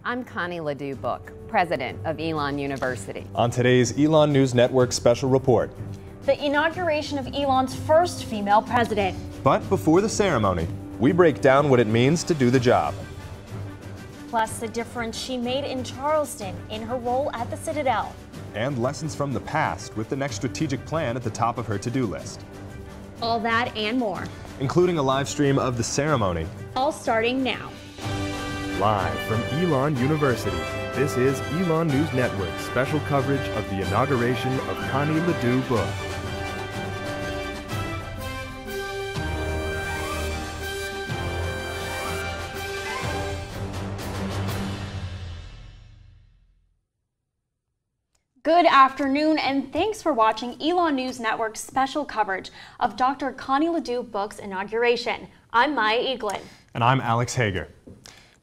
I'm Connie Ledoux-Book, president of Elon University. On today's Elon News Network special report, the inauguration of Elon's first female president. But before the ceremony, we break down what it means to do the job. Plus the difference she made in Charleston in her role at the Citadel. And lessons from the past with the next strategic plan at the top of her to-do list. All that and more. Including a live stream of the ceremony. All starting now. Live from Elon University, this is Elon News Network special coverage of the inauguration of Connie Ledoux-Book. Good afternoon, and thanks for watching Elon News Network's special coverage of Dr. Connie Ledoux-Book's inauguration. I'm Maya Eaglin. And I'm Alex Hager.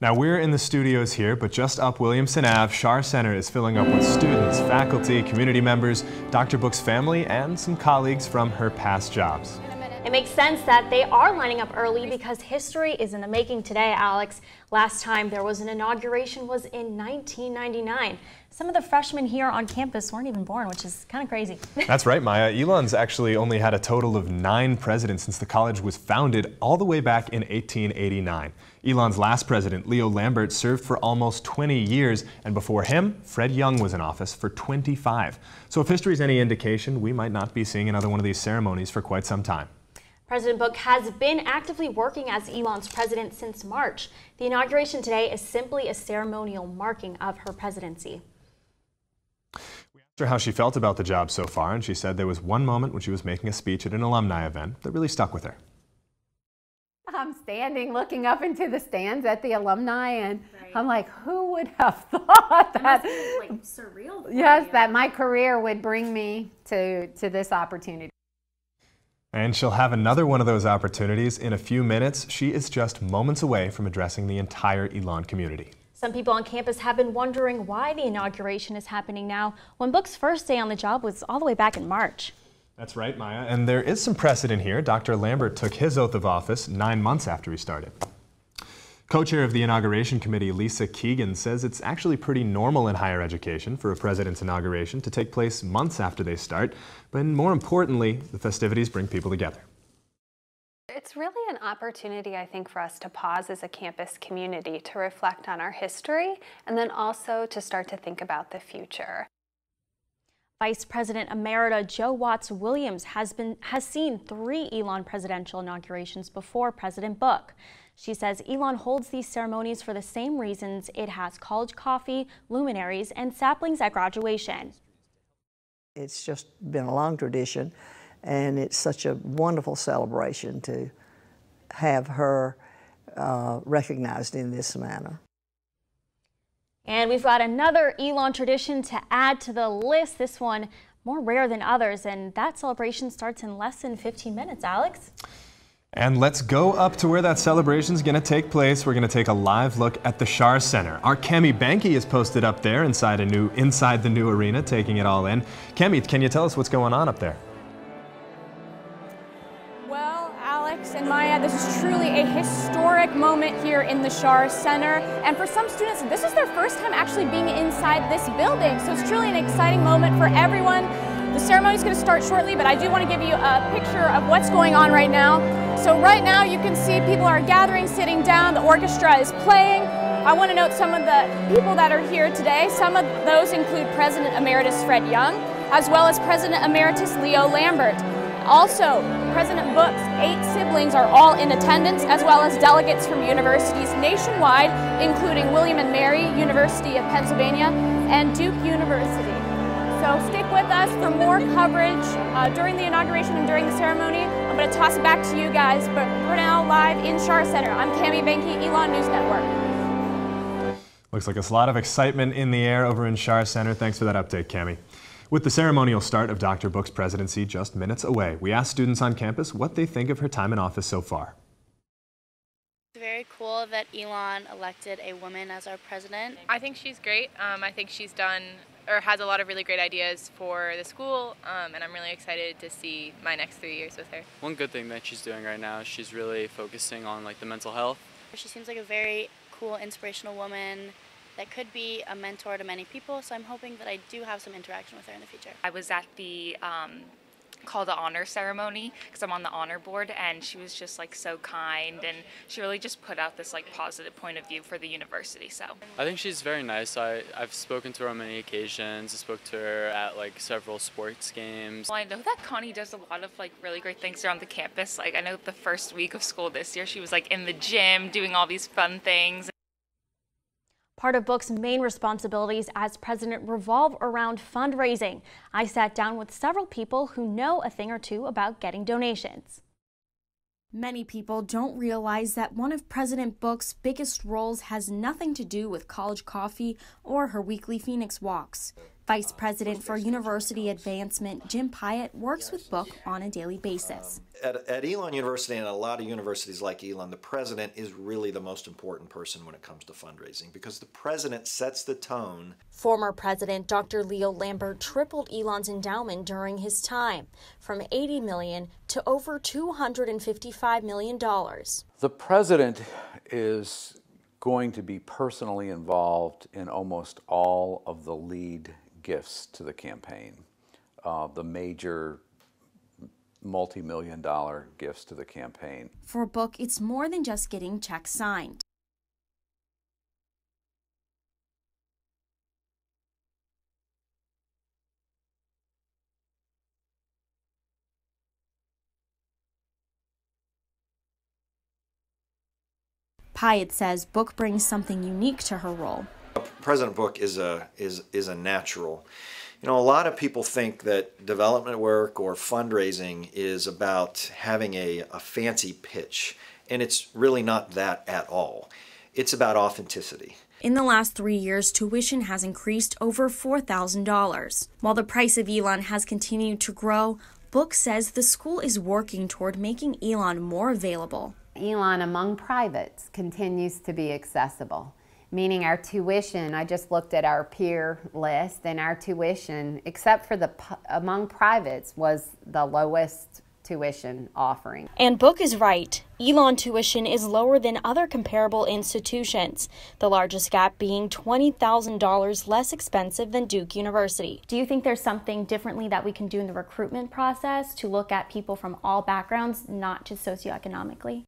Now we're in the studios here, but just up Williamson Ave, Schar Center is filling up with students, faculty, community members, Dr. Book's family, and some colleagues from her past jobs. It makes sense that they are lining up early because history is in the making today, Alex. Last time there was an inauguration was in 1999. Some of the freshmen here on campus weren't even born, which is kind of crazy. That's right, Maya. Elon's actually only had a total of 9 presidents since the college was founded all the way back in 1889. Elon's last president, Leo Lambert, served for almost 20 years, and before him, Fred Young was in office for 25. So if history is any indication, we might not be seeing another one of these ceremonies for quite some time. President Book has been actively working as Elon's president since March. The inauguration today is simply a ceremonial marking of her presidency. We asked her how she felt about the job so far, and she said there was one moment when she was making a speech at an alumni event that really stuck with her. I'm standing looking up into the stands at the alumni, and I'm like, who would have thought that, like surreal. Yes, that my career would bring me to this opportunity. And she'll have another one of those opportunities in a few minutes. She is just moments away from addressing the entire Elon community. Some people on campus have been wondering why the inauguration is happening now when Book's first day on the job was all the way back in March. That's right, Maya. And there is some precedent here. Dr. Lambert took his oath of office 9 months after he started. Co-chair of the Inauguration Committee, Lisa Keegan, says it's actually pretty normal in higher education for a president's inauguration to take place months after they start. But more importantly, the festivities bring people together. It's really an opportunity, I think, for us to pause as a campus community to reflect on our history and then also to start to think about the future. Vice President Emerita Jo Watts Williams has seen 3 Elon presidential inaugurations before President Book. She says Elon holds these ceremonies for the same reasons it has college coffee, luminaries, and saplings at graduation. It's just been a long tradition, and it's such a wonderful celebration to have her recognized in this manner. And we've got another Elon tradition to add to the list, this one more rare than others, and that celebration starts in less than 15 minutes, Alex. And let's go up to where that celebration is going to take place. We're going to take a live look at the Schar Center. Our Cami Banky is posted up there inside the new arena, taking it all in. Cami, can you tell us what's going on up there? Well, Alex and Maya, this is truly a historic moment here in the Schar Center. And for some students, this is their first time actually being inside this building. So it's truly an exciting moment for everyone. The ceremony is going to start shortly, but I do want to give you a picture of what's going on right now. So right now you can see people are gathering, sitting down, the orchestra is playing. I want to note some of the people that are here today. Some of those include President Emeritus Fred Young, as well as President Emeritus Leo Lambert. Also, President Book's 8 siblings are all in attendance, as well as delegates from universities nationwide, including William and Mary, University of Pennsylvania, and Duke University. So stick with us for more coverage during the inauguration and during the ceremony. I'm going to toss it back to you guys, but we're now live in Schar Center. I'm Cami Banky, Elon News Network. Looks like a lot of excitement in the air over in Schar Center. Thanks for that update, Cami. With the ceremonial start of Dr. Book's presidency just minutes away, we asked students on campus what they think of her time in office so far. It's very cool that Elon elected a woman as our president. I think she's great. I think she's done or has a lot of really great ideas for the school, and I'm really excited to see my next 3 years with her. One good thing that she's doing right now is she's really focusing on the mental health. She seems like a very cool, inspirational woman, that could be a mentor to many people, so I'm hoping that I do have some interaction with her in the future. I was at the call to honor ceremony because I'm on the honor board, and she was just like so kind, and she really just put out this like positive point of view for the university. So I think she's very nice. I've spoken to her on many occasions. I spoke to her at like several sports games. well, I know that Connie does a lot of like really great things around the campus. Like I know the first week of school this year she was like in the gym doing all these fun things. Part of Book's main responsibilities as president revolve around fundraising. I sat down with several people who know a thing or two about getting donations. Many people don't realize that one of President Book's biggest roles has nothing to do with college coffee or her weekly Phoenix walks. Vice President for University Advancement Jim Pyatt works with Book on a daily basis. At Elon University and a lot of universities like Elon, the president is really the most important person when it comes to fundraising because the president sets the tone. Former President Dr. Leo Lambert tripled Elon's endowment during his time, from $80 million to over $255 million. The president is going to be personally involved in almost all of the lead gifts to the campaign, the major multi-million-dollar gifts to the campaign. For Book, it's more than just getting checks signed. Pyatt says Book brings something unique to her role. President Book is a natural. You know, a lot of people think that development work or fundraising is about having a fancy pitch, and it's really not that at all. It's about authenticity. In the last 3 years, tuition has increased over $4,000. While the price of Elon has continued to grow, Book says the school is working toward making Elon more available. Elon among privates continues to be accessible, meaning our tuition, I just looked at our peer list, and our tuition, except for among privates, was the lowest tuition offering. And Book is right. Elon tuition is lower than other comparable institutions, the largest gap being $20,000 less expensive than Duke University. Do you think there's something differently that we can do in the recruitment process to look at people from all backgrounds, not just socioeconomically?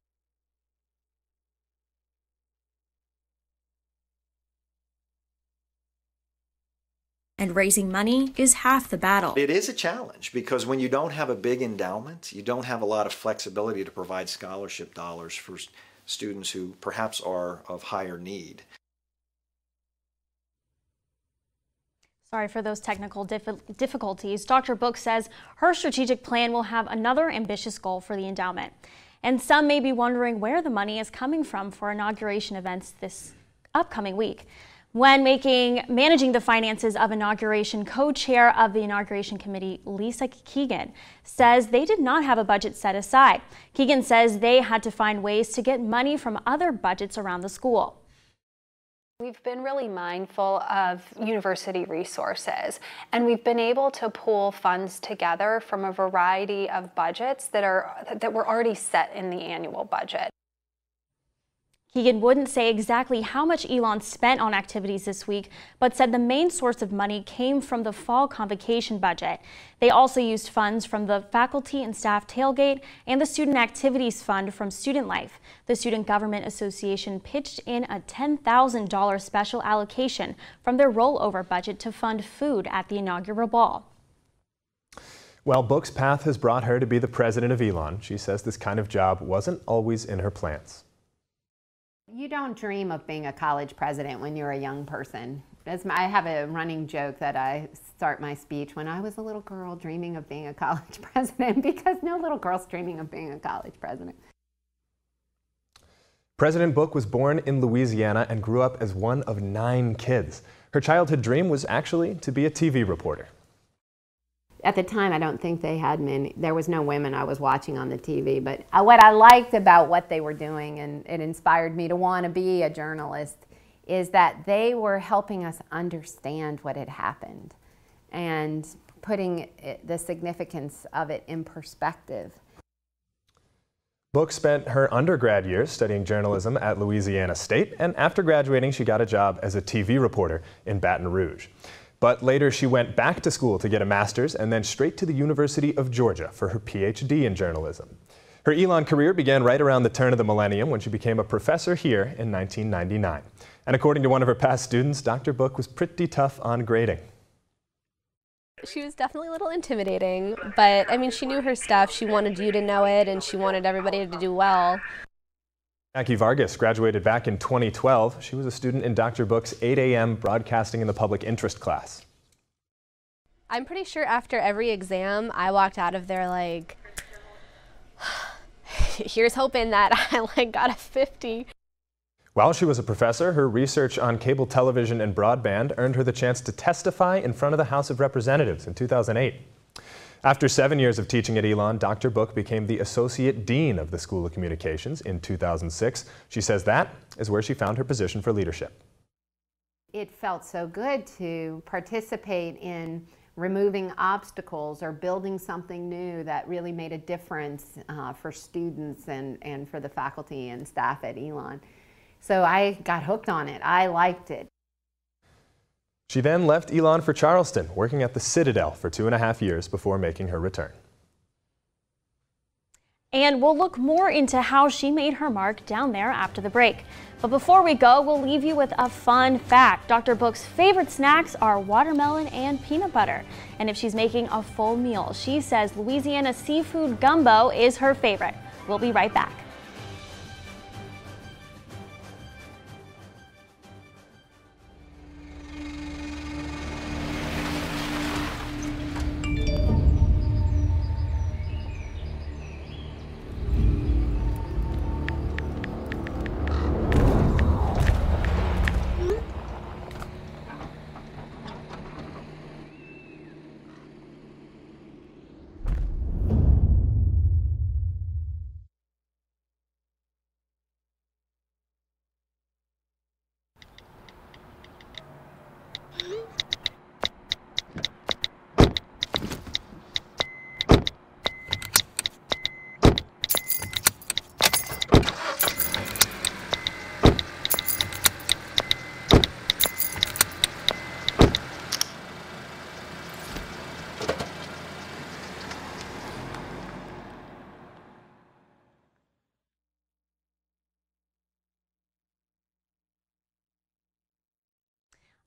And raising money is half the battle. It is a challenge because when you don't have a big endowment, you don't have a lot of flexibility to provide scholarship dollars for students who perhaps are of higher need. Sorry for those technical difficulties. Dr. Book says her strategic plan will have another ambitious goal for the endowment. And some may be wondering where the money is coming from for inauguration events this upcoming week. When managing the finances of inauguration, co-chair of the inauguration committee, Lisa Keegan, says they did not have a budget set aside. Keegan says they had to find ways to get money from other budgets around the school. We've been really mindful of university resources, and we've been able to pool funds together from a variety of budgets that were already set in the annual budget. Keegan wouldn't say exactly how much Elon spent on activities this week, but said the main source of money came from the fall convocation budget. They also used funds from the faculty and staff tailgate and the student activities fund from Student Life. The Student Government Association pitched in a $10,000 special allocation from their rollover budget to fund food at the inaugural ball. Well, Book's path has brought her to be the president of Elon. She says this kind of job wasn't always in her plans. You don't dream of being a college president when you're a young person. I have a running joke that I start my speech when I was a little girl dreaming of being a college president, because no little girl's dreaming of being a college president. President Book was born in Louisiana and grew up as one of 9 kids. Her childhood dream was actually to be a TV reporter. At the time, I don't think they had many. There was no women I was watching on the TV, but what I liked about what they were doing, and it inspired me to want to be a journalist, is that they were helping us understand what had happened and putting the significance of it in perspective. Book spent her undergrad years studying journalism at Louisiana State, and after graduating, she got a job as a TV reporter in Baton Rouge. But later, she went back to school to get a master's and then straight to the University of Georgia for her PhD in journalism. Her Elon career began right around the turn of the millennium when she became a professor here in 1999. And according to one of her past students, Dr. Book was pretty tough on grading. She was definitely a little intimidating, but I mean, she knew her stuff. She wanted you to know it, and she wanted everybody to do well. Jackie Vargas graduated back in 2012. She was a student in Dr. Book's 8 a.m. Broadcasting in the Public Interest class. I'm pretty sure after every exam, I walked out of there like, here's hoping that I got a 50. While she was a professor, her research on cable television and broadband earned her the chance to testify in front of the House of Representatives in 2008. After 7 years of teaching at Elon, Dr. Book became the Associate Dean of the School of Communications in 2006. She says that is where she found her position for leadership. It felt so good to participate in removing obstacles or building something new that really made a difference for students and for the faculty and staff at Elon. So I got hooked on it. I liked it. She then left Elon for Charleston, working at the Citadel for 2.5 years before making her return. And we'll look more into how she made her mark down there after the break. But before we go, we'll leave you with a fun fact. Dr. Book's favorite snacks are watermelon and peanut butter. And if she's making a full meal, she says Louisiana seafood gumbo is her favorite. We'll be right back.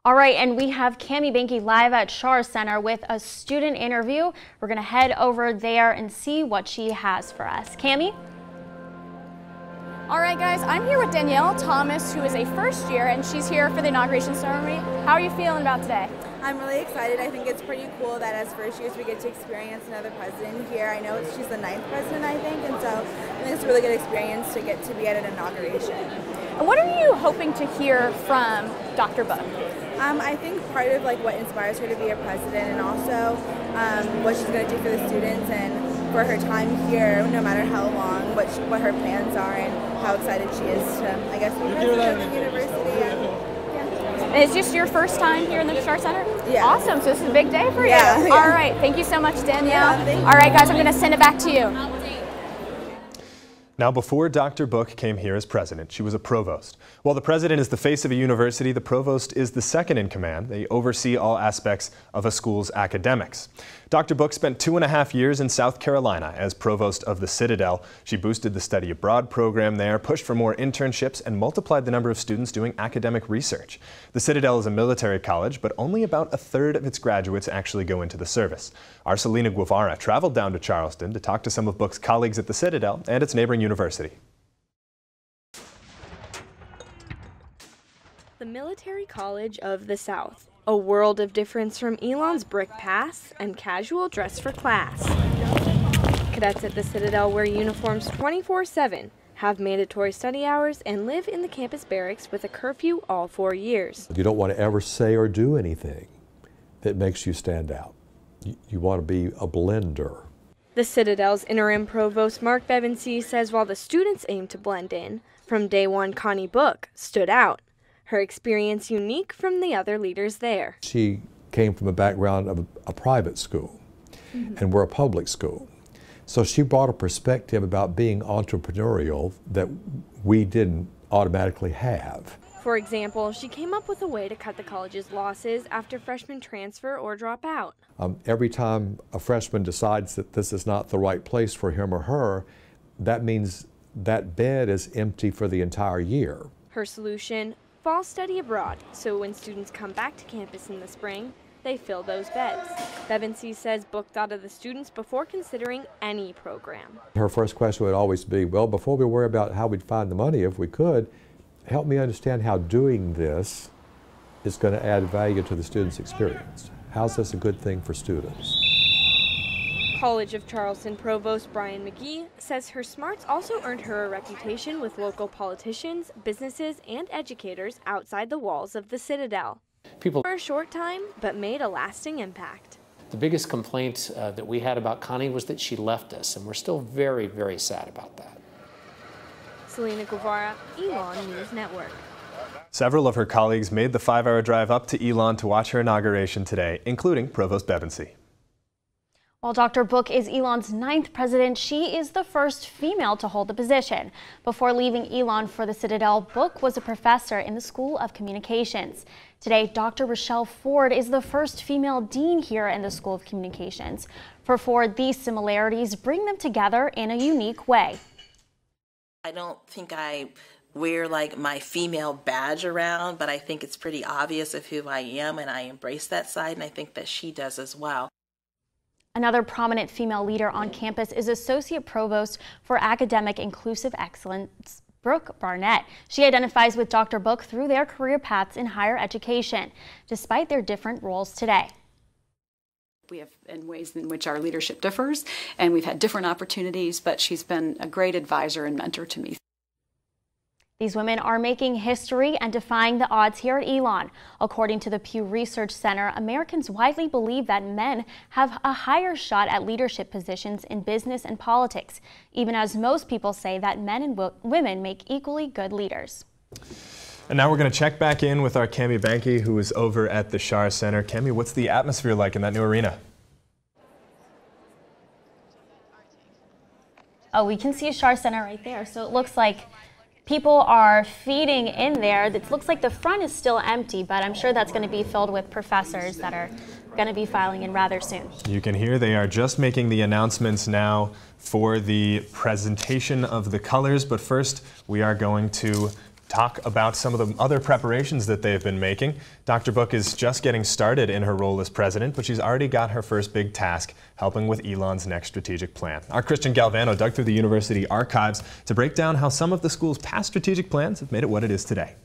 All right, and we have Cami Banky live at Schar Center with a student interview. We're going to head over there and see what she has for us. Cami? All right, guys, I'm here with Danielle Thomas, who is a first year, and she's here for the inauguration ceremony. How are you feeling about today? I'm really excited. I think it's pretty cool that as first years we get to experience another president here. I know she's the 9th president, I think, and so I think it's a really good experience to get to be at an inauguration. And what are you hoping to hear from Dr. Book? I think part of what inspires her to be a president, and also what she's going to do for the students and for her time here, no matter how long, what her plans are, and how excited she is to, I guess, be president of the university. And is this your first time here in the Schar Center? Yeah. Awesome. So this is a big day for you. Yeah. All right. Thank you so much, Danielle. Yeah, all right, guys, I'm going to send it back to you. Now, before Dr. Book came here as president, she was a provost. While the president is the face of a university, the provost is the second in command. They oversee all aspects of a school's academics. Dr. Book spent 2.5 years in South Carolina as provost of the Citadel. She boosted the study abroad program there, pushed for more internships, and multiplied the number of students doing academic research. The Citadel is a military college, but only about 1/3 of its graduates actually go into the service. Our Selena Guevara traveled down to Charleston to talk to some of Book's colleagues at the Citadel and its neighboring university. The Military College of the South, a world of difference from Elon's brick paths and casual dress for class. Cadets at the Citadel wear uniforms 24/7, have mandatory study hours, and live in the campus barracks with a curfew all 4 years. You don't want to ever say or do anything that makes you stand out. You want to be a blender. The Citadel's interim provost Mark Bevansey says while the students aim to blend in, from day one Connie Book stood out. Her experience unique from the other leaders there. She came from a background of a private school, and we're a public school. So she brought a perspective about being entrepreneurial that we didn't automatically have. For example, she came up with a way to cut the college's losses after freshmen transfer or drop out. Every time a freshman decides that this is not the right place for him or her, that means that bed is empty for the entire year. Her solution, fall study abroad, so when students come back to campus in the spring, they fill those beds. Presidency says Book thought of the students before considering any program. Her first question would always be, well, before we worry about how we'd find the money, if we could, help me understand how doing this is going to add value to the student's experience. How's this a good thing for students? College of Charleston Provost Brian McGee says her smarts also earned her a reputation with local politicians, businesses, and educators outside the walls of the Citadel. People For a short time, but made a lasting impact. The biggest complaint that we had about Connie was that she left us, and we're still very, very sad about that. Selena Guevara, Elon News Network. Several of her colleagues made the 5-hour drive up to Elon to watch her inauguration today, including Provost Bevensey. While Dr. Book is Elon's 9th president, she is the first female to hold the position. Before leaving Elon for the Citadel, Book was a professor in the School of Communications. Today, Dr. Rochelle Ford is the first female dean here in the School of Communications. For Ford, these similarities bring them together in a unique way. I don't think I wear like my female badge around, but I think it's pretty obvious of who I am, and I embrace that side, and I think that she does as well. Another prominent female leader on campus is Associate Provost for Academic Inclusive Excellence, Brooke Barnett. She identifies with Dr. Book through their career paths in higher education, despite their different roles today. We have in ways in which our leadership differs, and we've had different opportunities, but she's been a great advisor and mentor to me. These women are making history and defying the odds here at Elon. According to the Pew Research Center, Americans widely believe that men have a higher shot at leadership positions in business and politics, even as most people say that men and women make equally good leaders. And now we're going to check back in with our Cami Banky, who is over at the Schar Center. Cami, what's the atmosphere like in that new arena? Oh, we can see a Schar Center right there, so it looks like people are feeding in there. It looks like the front is still empty, but I'm sure that's going to be filled with professors that are going to be filing in rather soon. You can hear they are just making the announcements now for the presentation of the colors, but first we are going to talk about some of the other preparations that they've been making. Dr. Book is just getting started in her role as president, but she's already got her first big task, helping with Elon's next strategic plan. Our Christian Galvano dug through the university archives to break down how some of the school's past strategic plans have made it what it is today.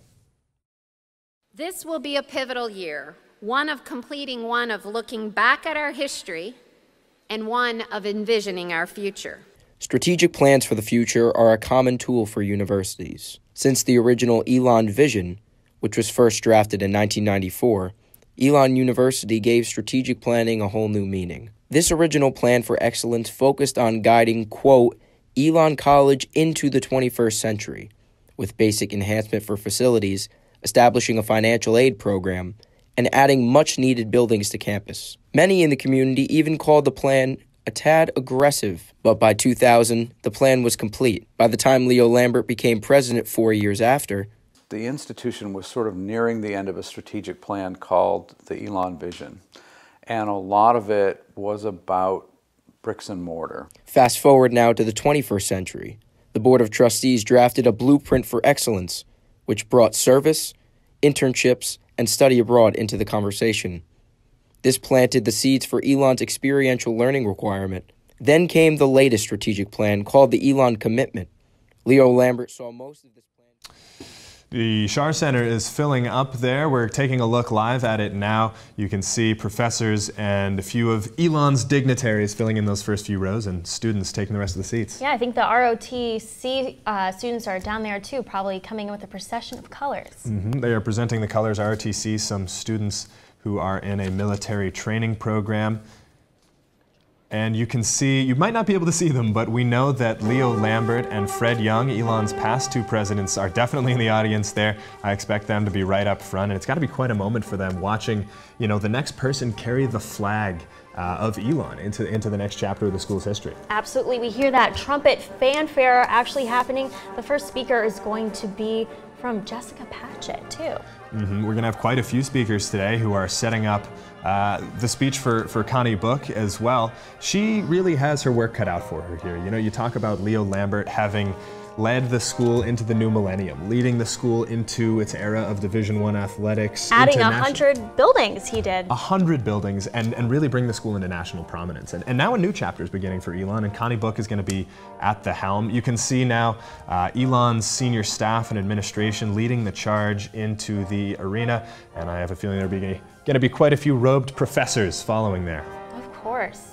This will be a pivotal year, one of completing, one of looking back at our history, and one of envisioning our future. Strategic plans for the future are a common tool for universities. Since the original Elon vision, which was first drafted in 1994, Elon University gave strategic planning a whole new meaning. This original plan for excellence focused on guiding, quote, Elon College into the 21st century, with basic enhancement for facilities, establishing a financial aid program, and adding much-needed buildings to campus. Many in the community even called the plan a tad aggressive, but by 2000, the plan was complete. By the time Leo Lambert became president 4 years after, the institution was sort of nearing the end of a strategic plan called the Elon Vision, and a lot of it was about bricks and mortar. Fast forward now to the 21st century. The Board of Trustees drafted a blueprint for excellence, which brought service, internships, and study abroad into the conversation. This planted the seeds for Elon's experiential learning requirement. Then came the latest strategic plan called the Elon Commitment. Leo Lambert saw most of this plan. The Schar Center is filling up there. We're taking a look live at it now. You can see professors and a few of Elon's dignitaries filling in those first few rows and students taking the rest of the seats. Yeah, I think the ROTC students are down there too, probably coming in with a procession of colors. They are presenting the colors. ROTC, some students who are in a military training program. And you can see, you might not be able to see them, but we know that Leo Lambert and Fred Young, Elon's past two presidents, are definitely in the audience there. I expect them to be right up front, and it's got to be quite a moment for them watching, you know, the next person carry the flag of Elon into the next chapter of the school's history. Absolutely. We hear that trumpet fanfare actually happening. The first speaker is going to be from Jessica Patchett, too. We're going to have quite a few speakers today who are setting up the speech for Connie Book as well. She really has her work cut out for her here. You know, you talk about Leo Lambert having led the school into the new millennium, leading the school into its era of Division I athletics. Adding 100 buildings he did. 100 buildings and really bring the school into national prominence. And now a new chapter is beginning for Elon, and Connie Book is going to be at the helm. You can see now Elon's senior staff and administration leading the charge into the arena, and I have a feeling there are going to be quite a few robed professors following there. Of course.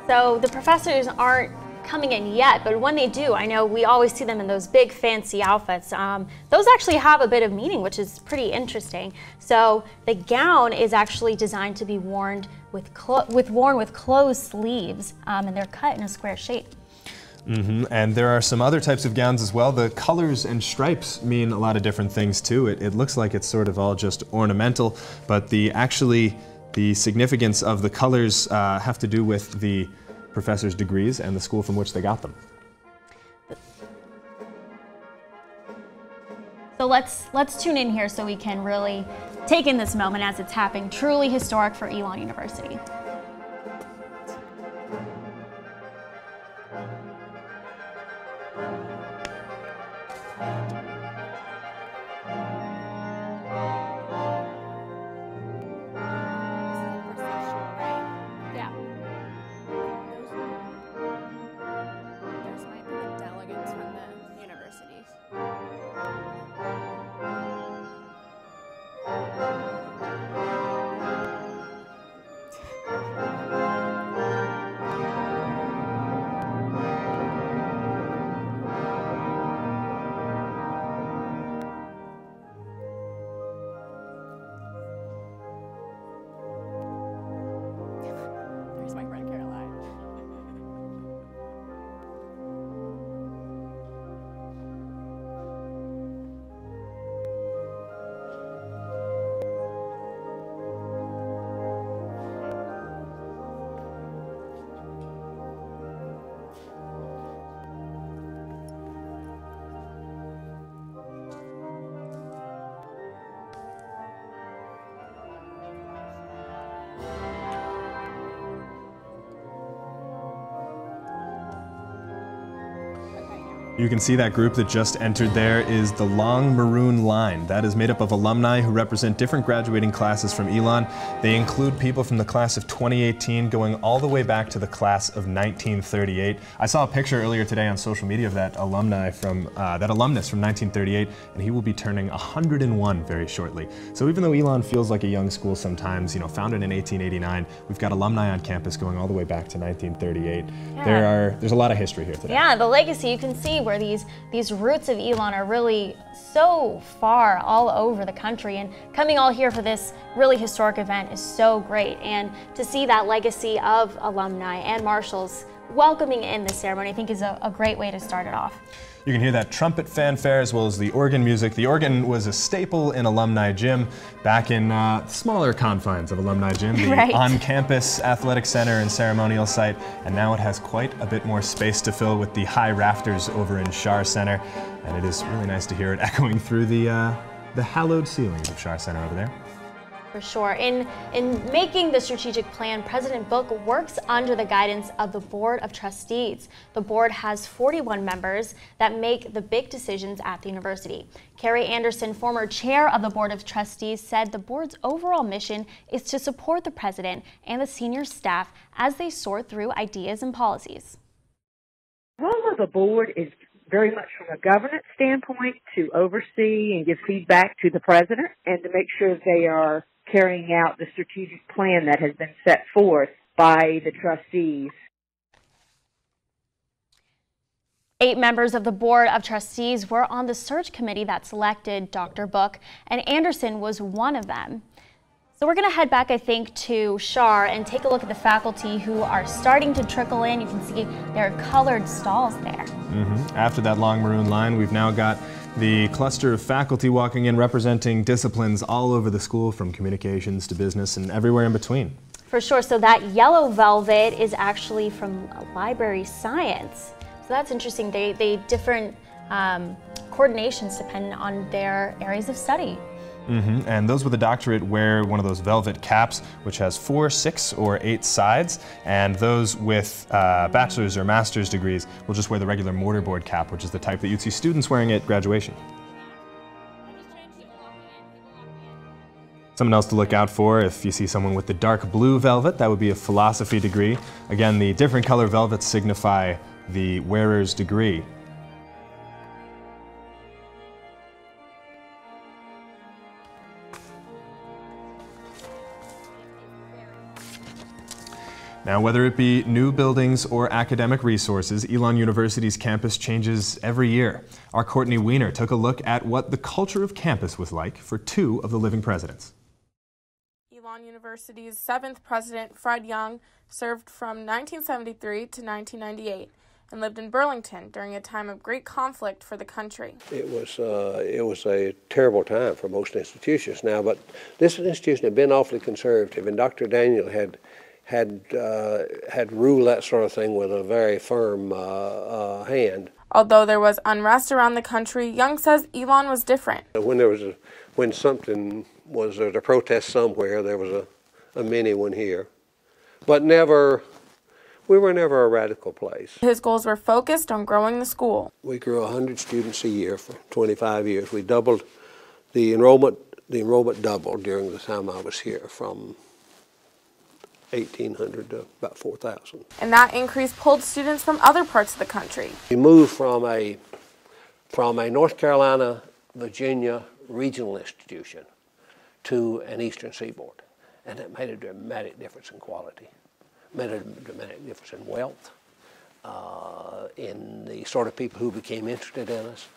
So the professors aren't coming in yet, but when they do, I know we always see them in those big fancy outfits. Those actually have a bit of meaning, which is pretty interesting. So the gown is actually designed to be worn with closed sleeves, and they're cut in a square shape. And there are some other types of gowns as well. The colors and stripes mean a lot of different things too. It looks like it's sort of all just ornamental, but the significance of the colors have to do with the professors' degrees and the school from which they got them. So let's tune in here so we can really take in this moment as it's happening. Truly historic for Elon University. You can see that group that just entered there is the Long Maroon Line. That is made up of alumni who represent different graduating classes from Elon. They include people from the class of 2018 going all the way back to the class of 1938. I saw a picture earlier today on social media of that alumnus from 1938, and he will be turning 101 very shortly. So even though Elon feels like a young school sometimes, founded in 1889, we've got alumni on campus going all the way back to 1938. Yeah. There's a lot of history here today. Yeah, the legacy, you can see where these roots of Elon are really so far all over the country, and coming all here for this really historic event is so great. And to see that legacy of alumni and marshals welcoming in this ceremony, I think is a great way to start it off. You can hear that trumpet fanfare as well as the organ music. The organ was a staple in Alumni Gym back in smaller confines of Alumni Gym, the Right. on-campus athletic center and ceremonial site, and now it has quite a bit more space to fill with the high rafters over in Schar Center, and it is really nice to hear it echoing through the hallowed ceilings of Schar Center over there. For sure. In making the strategic plan, President Book works under the guidance of the Board of Trustees. The board has 41 members that make the big decisions at the university. Carrie Anderson, former chair of the Board of Trustees, said the board's overall mission is to support the president and the senior staff as they sort through ideas and policies. The role of the board is very much from a governance standpoint to oversee and give feedback to the president and to make sure they are carrying out the strategic plan that has been set forth by the trustees. 8 members of the Board of Trustees were on the search committee that selected Dr. Book, and Anderson was one of them. So we're going to head back, I think, to Schar and take a look at the faculty who are starting to trickle in. You can see there are colored stalls there. After that Long Maroon Line, we've now got The cluster of faculty walking in representing disciplines all over the school, from communications to business and everywhere in between. For sure. So that yellow velvet is actually from library science. So that's interesting. They different coordinations depend on their areas of study. And those with a doctorate wear one of those velvet caps, which has 4, 6, or 8 sides. And those with bachelor's or master's degrees will just wear the regular mortarboard cap, which is the type that you'd see students wearing at graduation. Something else to look out for: if you see someone with the dark blue velvet, that would be a philosophy degree. Again, the different color velvets signify the wearer's degree. Now, whether it be new buildings or academic resources, Elon University's campus changes every year. Our Courtney Weiner took a look at what the culture of campus was like for 2 of the living presidents. Elon University's 7th president, Fred Young, served from 1973 to 1998 and lived in Burlington during a time of great conflict for the country. It was a terrible time for most institutions now, but this institution had been awfully conservative, and Dr. Daniel had ruled that sort of thing with a very firm hand. Although there was unrest around the country, Young says Elon was different. When something was a protest somewhere, there was a mini one here, but we were never a radical place. His goals were focused on growing the school. We grew 100 students a year for 25 years. We doubled the enrollment. The enrollment doubled during the time I was here, from 1,800 to about 4,000. And that increase pulled students from other parts of the country. We moved from a North Carolina, Virginia regional institution to an Eastern Seaboard, and it made a dramatic difference in quality, made a dramatic difference in wealth, in the sort of people who became interested in us.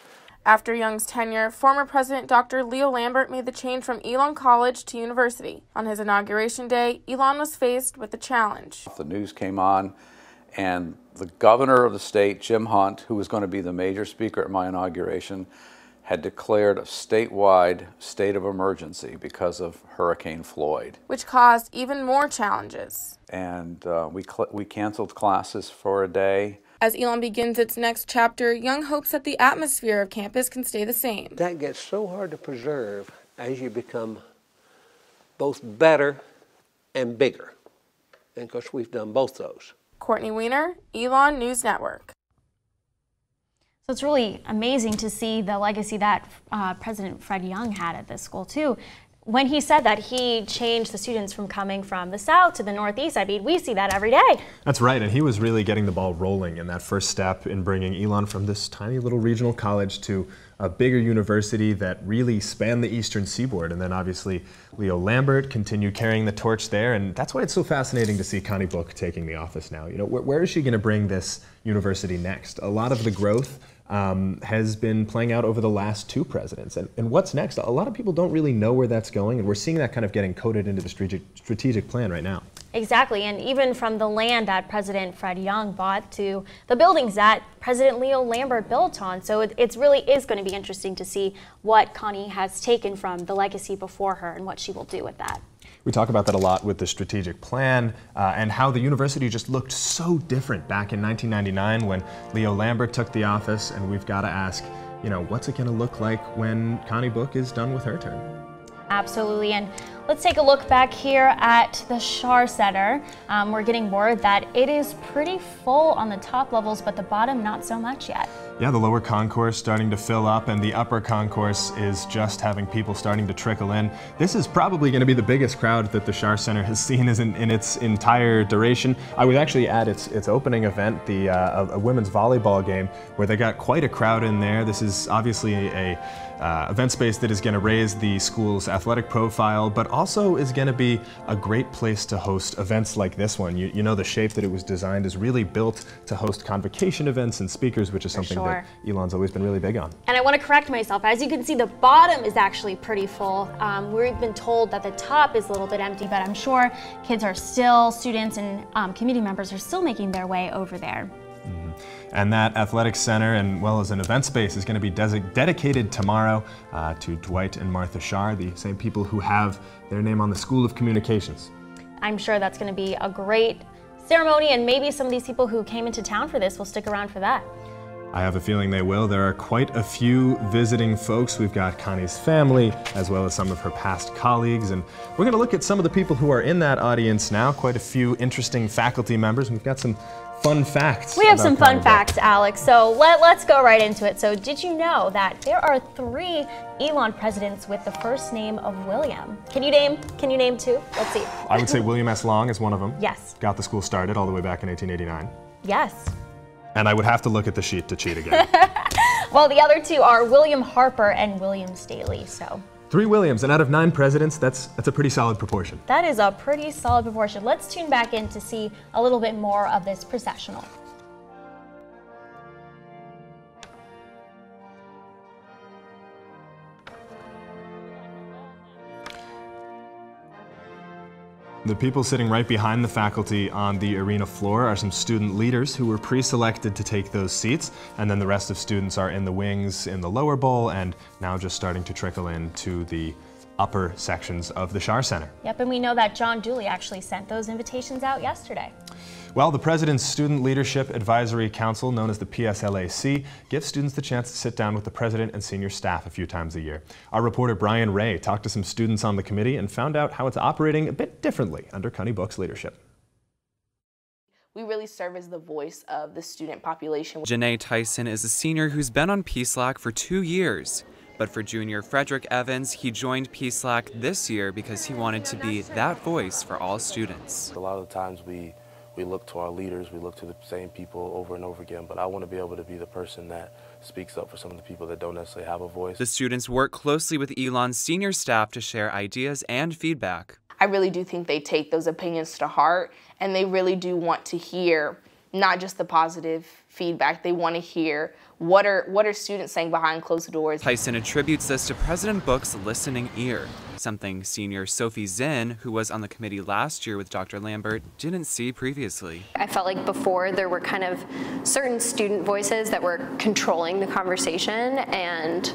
After Young's tenure, former President Dr. Leo Lambert made the change from Elon College to university. On his inauguration day, Elon was faced with a challenge. The news came on, and the governor of the state, Jim Hunt, who was going to be the major speaker at my inauguration, had declared a statewide state of emergency because of Hurricane Floyd, which caused even more challenges. And we canceled classes for a day. As Elon begins its next chapter, Young hopes that the atmosphere of campus can stay the same. That gets so hard to preserve as you become both better and bigger. And of course, we've done both those. Courtney Weiner, Elon News Network. So it's really amazing to see the legacy that President Fred Young had at this school too. When he said that he changed the students from coming from the South to the Northeast, I mean, we see that every day. That's right, and he was really getting the ball rolling in that first step in bringing Elon from this tiny little regional college to a bigger university that really spanned the Eastern Seaboard. And then obviously Leo Lambert continued carrying the torch there, and that's why it's so fascinating to see Connie Book taking the office now. You know, where is she going to bring this university next? A lot of the growth has been playing out over the last 2 presidents. And what's next? A lot of people don't really know where that's going, and we're seeing that kind of getting coded into the strategic plan right now. Exactly, and even from the land that President Fred Young bought to the buildings that President Leo Lambert built on. So it really is going to be interesting to see what Connie has taken from the legacy before her and what she will do with that. We talk about that a lot with the strategic plan and how the university just looked so different back in 1999 when Leo Lambert took the office, and we've got to ask, you know, what's it going to look like when Connie Book is done with her term? Absolutely, and let's take a look back here at the Schar Center. We're getting word that it is pretty full on the top levels, but the bottom not so much yet. Yeah, the lower concourse starting to fill up, and the upper concourse is just having people starting to trickle in. This is probably going to be the biggest crowd that the Schar Center has seen in its entire duration. I was actually at its opening event, a women's volleyball game, where they got quite a crowd in there. This is obviously a event space that is going to raise the school's athletic profile, but also is going to be a great place to host events like this one. You know, the shape that it was designed is really built to host convocation events and speakers, which is something that Elon's always been really big on. And I want to correct myself. As you can see, the bottom is actually pretty full. We've been told that the top is a little bit empty, but I'm sure kids are still, students and committee members are still making their way over there. Mm-hmm. And that athletic center, and well as an event space, is going to be dedicated tomorrow to Dwight and Martha Shar, the same people who have their name on the School of Communications. I'm sure that's going to be a great ceremony, and maybe some of these people who came into town for this will stick around for that. I have a feeling they will. There are quite a few visiting folks. We've got Connie's family, as well as some of her past colleagues, and we're going to look at some of the people who are in that audience now. Quite a few interesting faculty members. We've got some fun facts. We have some fun facts, Alex, so let's go right into it. So did you know that there are 3 Elon presidents with the first name of William? Can you name 2? Let's see. I would say William S. Long is one of them. Yes. Got the school started all the way back in 1889. Yes. And I would have to look at the sheet to cheat again. Well, the other 2 are William Harper and William Staley, so. 3 Williams, and out of 9 presidents, that's a pretty solid proportion. That is a pretty solid proportion. Let's tune back in to see a little bit more of this processional. The people sitting right behind the faculty on the arena floor are some student leaders who were pre-selected to take those seats, and then the rest of students are in the wings in the lower bowl and now just starting to trickle into the upper sections of the Shar Center. Yep, and we know that John Dooley actually sent those invitations out yesterday. Well, the President's Student Leadership Advisory Council, known as the PSLAC, gives students the chance to sit down with the President and senior staff a few times a year. Our reporter Brian Ray talked to some students on the committee and found out how it's operating a bit differently under Connie Book's leadership. We really serve as the voice of the student population. Janae Tyson is a senior who's been on PSLAC for 2 years. But for junior Frederick Evans, he joined PSLAC this year because he wanted to be that voice for all students. A lot of the times we look to our leaders, we look to the same people over and over again, but I want to be able to be the person that speaks up for some of the people that don't necessarily have a voice. The students work closely with Elon's senior staff to share ideas and feedback. I really do think they take those opinions to heart, and they really do want to hear not just the positive feedback, they want to hear what are students saying behind closed doors. Tyson attributes this to President Book's listening ear, something senior Sophie Zinn, who was on the committee last year with Dr. Lambert, didn't see previously. I felt like before there were kind of certain student voices that were controlling the conversation, and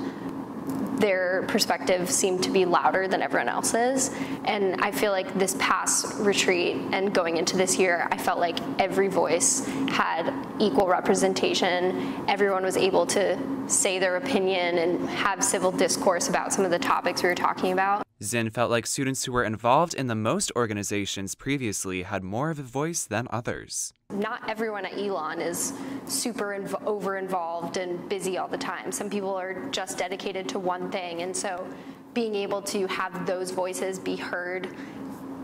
their perspective seemed to be louder than everyone else's. And I feel like this past retreat and going into this year, I felt like every voice had equal representation. Everyone was able to say their opinion and have civil discourse about some of the topics we were talking about. Zinn felt like students who were involved in the most organizations previously had more of a voice than others. Not everyone at Elon is super over-involved and busy all the time. Some people are just dedicated to one thing, and so being able to have those voices be heard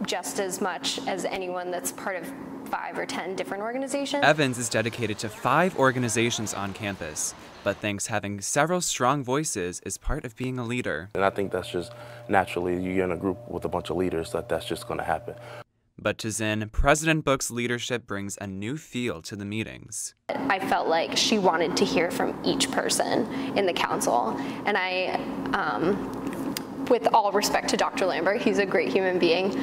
just as much as anyone that's part of 5 or 10 different organizations. Evans is dedicated to 5 organizations on campus, but thinks having several strong voices is part of being a leader. And I think that's just naturally, you're in a group with a bunch of leaders, that's just going to happen. But to Zinn, President Book's leadership brings a new feel to the meetings. I felt like she wanted to hear from each person in the council, and I, with all respect to Dr. Lambert, he's a great human being,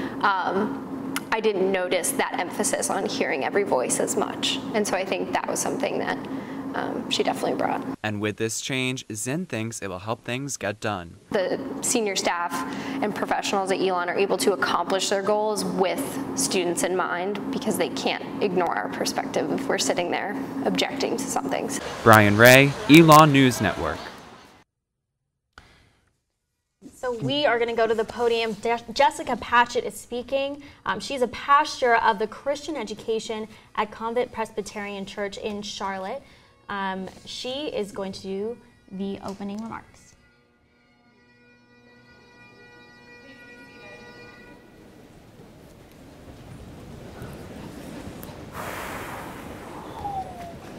I didn't notice that emphasis on hearing every voice as much. And so I think that was something that she definitely brought. And with this change, Zinn thinks it will help things get done. The senior staff and professionals at Elon are able to accomplish their goals with students in mind, because they can't ignore our perspective if we're sitting there objecting to some things. Brian Ray, Elon News Network. So we are going to go to the podium. Jessica Patchett is speaking. She's a pastor of the Christian education at Convent Presbyterian Church in Charlotte. She is going to do the opening remarks.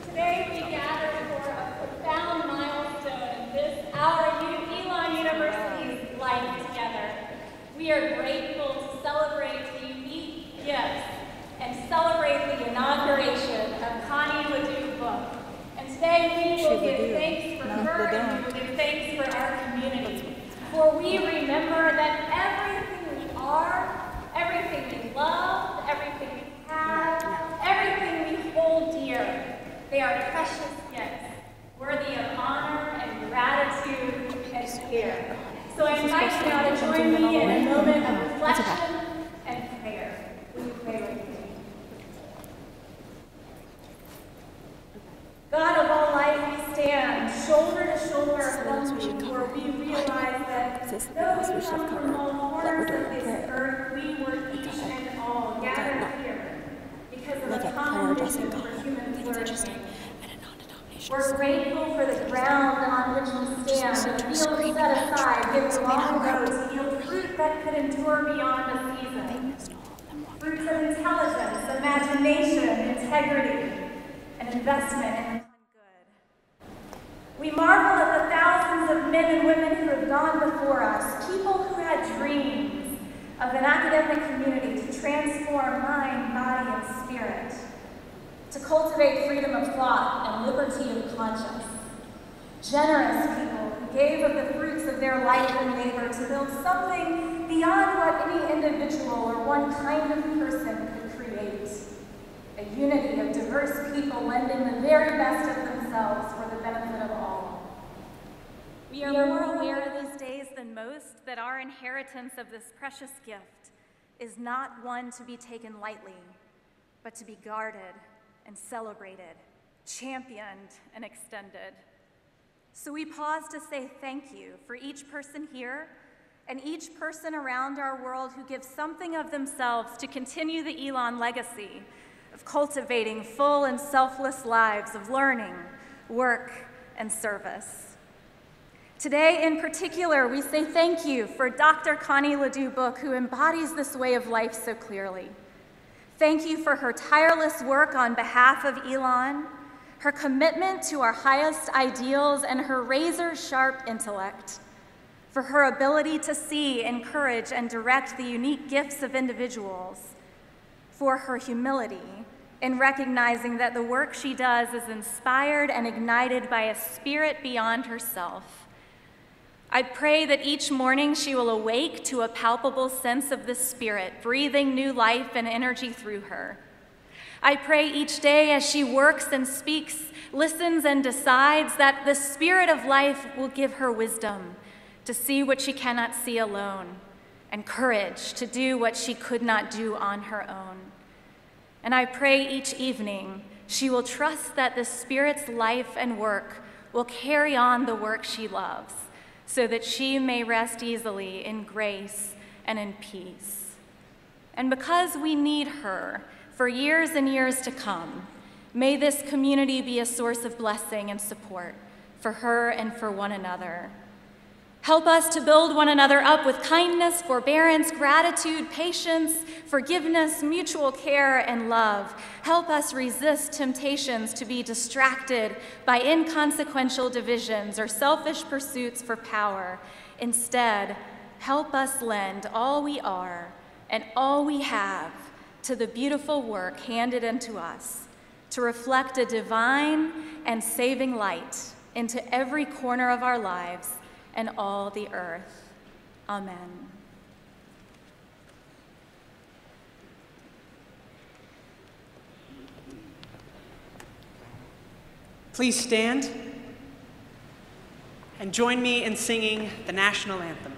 Today we gather for a profound milestone in this, our Elon University's life together. We are grateful to celebrate the unique gifts and celebrate the inauguration of Connie Book's book. And today we will give thanks for her, and we will give thanks for our community. For we remember that everything we are, everything we love, everything we have, everything we hold dear They are precious gifts, worthy of honor and gratitude and care. So I invite you now to join me in a moment of reflection and prayer. Will you pray with me? God of all life, we stand shoulder to shoulder humbly, where we realize that though we come from all corners of this earth, we were each and all gathered here because of a common vision for human flourishing. We're grateful for the ground on which we stand, the fields set aside, given long ago to yield fruit that could endure beyond a season. Fruits of intelligence, imagination, integrity, and investment in the common good. We marvel at the thousands of men and women who have gone before us, people who had dreams of an academic community to transform mind, body, and spirit, to cultivate freedom of thought and liberty of conscience. Generous people who gave of the fruits of their life and labor to build something beyond what any individual or one kind of person could create. A unity of diverse people lending the very best of themselves for the benefit of all. We are more aware these days than most that our inheritance of this precious gift is not one to be taken lightly, but to be guarded and celebrated, championed and extended. So we pause to say thank you for each person here and each person around our world who gives something of themselves to continue the Elon legacy of cultivating full and selfless lives of learning, work, and service. Today, in particular, we say thank you for Dr. Connie Ledoux-Book, who embodies this way of life so clearly. Thank you for her tireless work on behalf of Elon, her commitment to our highest ideals, and her razor-sharp intellect, for her ability to see, encourage, and direct the unique gifts of individuals, for her humility in recognizing that the work she does is inspired and ignited by a spirit beyond herself. I pray that each morning she will awake to a palpable sense of the Spirit, breathing new life and energy through her. I pray each day as she works and speaks, listens and decides, that the Spirit of life will give her wisdom to see what she cannot see alone, and courage to do what she could not do on her own. And I pray each evening she will trust that the Spirit's life and work will carry on the work she loves, so that she may rest easily in grace and in peace. And because we need her for years and years to come, may this community be a source of blessing and support for her and for one another. Help us to build one another up with kindness, forbearance, gratitude, patience, forgiveness, mutual care, and love. Help us resist temptations to be distracted by inconsequential divisions or selfish pursuits for power. Instead, help us lend all we are and all we have to the beautiful work handed unto us to reflect a divine and saving light into every corner of our lives and all the earth. Amen. Please stand and join me in singing the national anthem.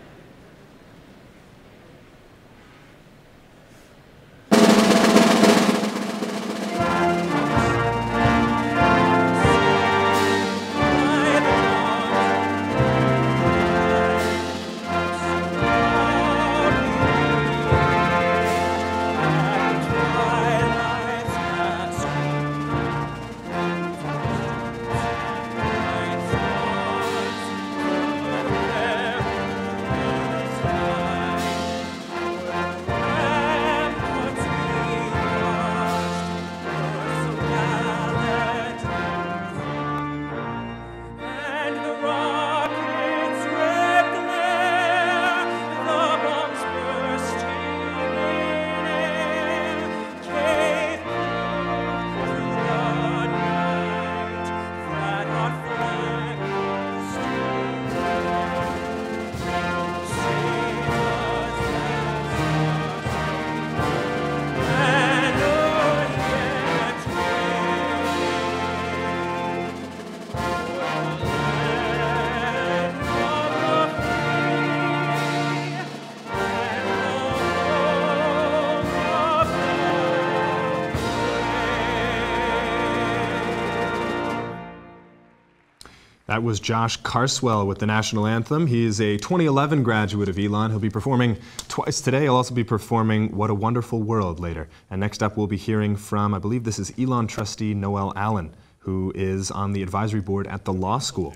That was Josh Carswell with the national anthem. He is a 2011 graduate of Elon. He'll be performing twice today. He'll also be performing What a Wonderful World later. And next up, we'll be hearing from, I believe this is Elon trustee Noel Allen, who is on the advisory board at the law school.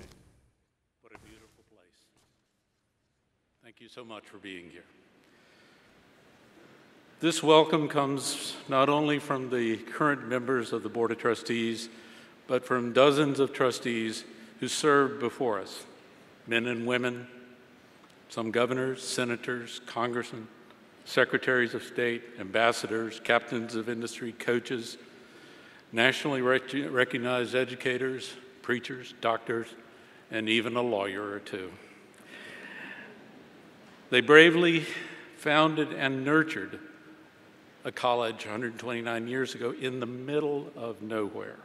What a beautiful place. Thank you so much for being here. This welcome comes not only from the current members of the Board of Trustees, but from dozens of trustees who served before us, men and women, some governors, senators, congressmen, secretaries of state, ambassadors, captains of industry, coaches, nationally recognized educators, preachers, doctors, and even a lawyer or two. They bravely founded and nurtured a college 129 years ago in the middle of nowhere,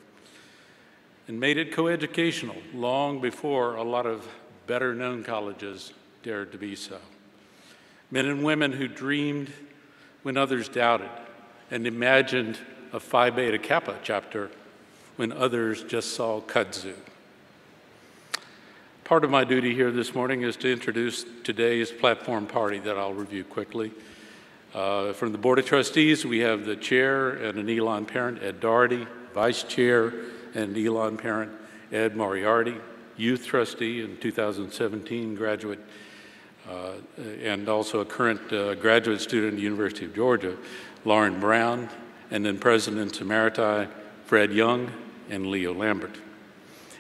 and made it coeducational long before a lot of better-known colleges dared to be so. Men and women who dreamed when others doubted and imagined a Phi Beta Kappa chapter when others just saw kudzu. Part of my duty here this morning is to introduce today's platform party that I'll review quickly. From the Board of Trustees, we have the chair and an Elon parent, Ed Doherty, vice chair and Elon parent, Ed Moriarty, youth trustee and 2017 graduate, and also a current graduate student at the University of Georgia, Lauren Brown, and then Presidents Emeriti, Fred Young and Leo Lambert.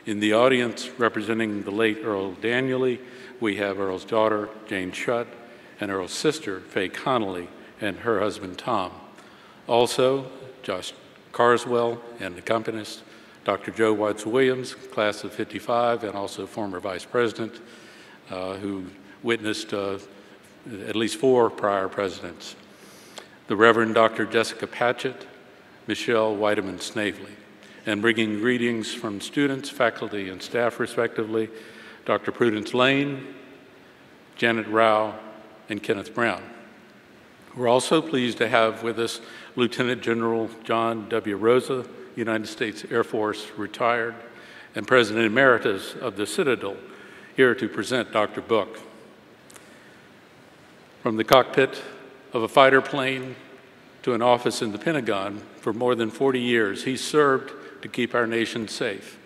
In the audience, representing the late Earl Daniely, we have Earl's daughter, Jane Shutt, and Earl's sister, Faye Connolly, and her husband, Tom. Also, Josh Carswell and accompanist, Dr. Joe Watts Williams, class of '55, and also former vice president, who witnessed at least 4 prior presidents. The Reverend Dr. Jessica Patchett, Michelle Weideman Snavely, and bringing greetings from students, faculty, and staff respectively, Dr. Prudence Lane, Janet Rao, and Kenneth Brown. We're also pleased to have with us Lieutenant General John W. Rosa, United States Air Force, retired, and President Emeritus of the Citadel, here to present Dr. Book. From the cockpit of a fighter plane to an office in the Pentagon, for more than 40 years, he served to keep our nation safe.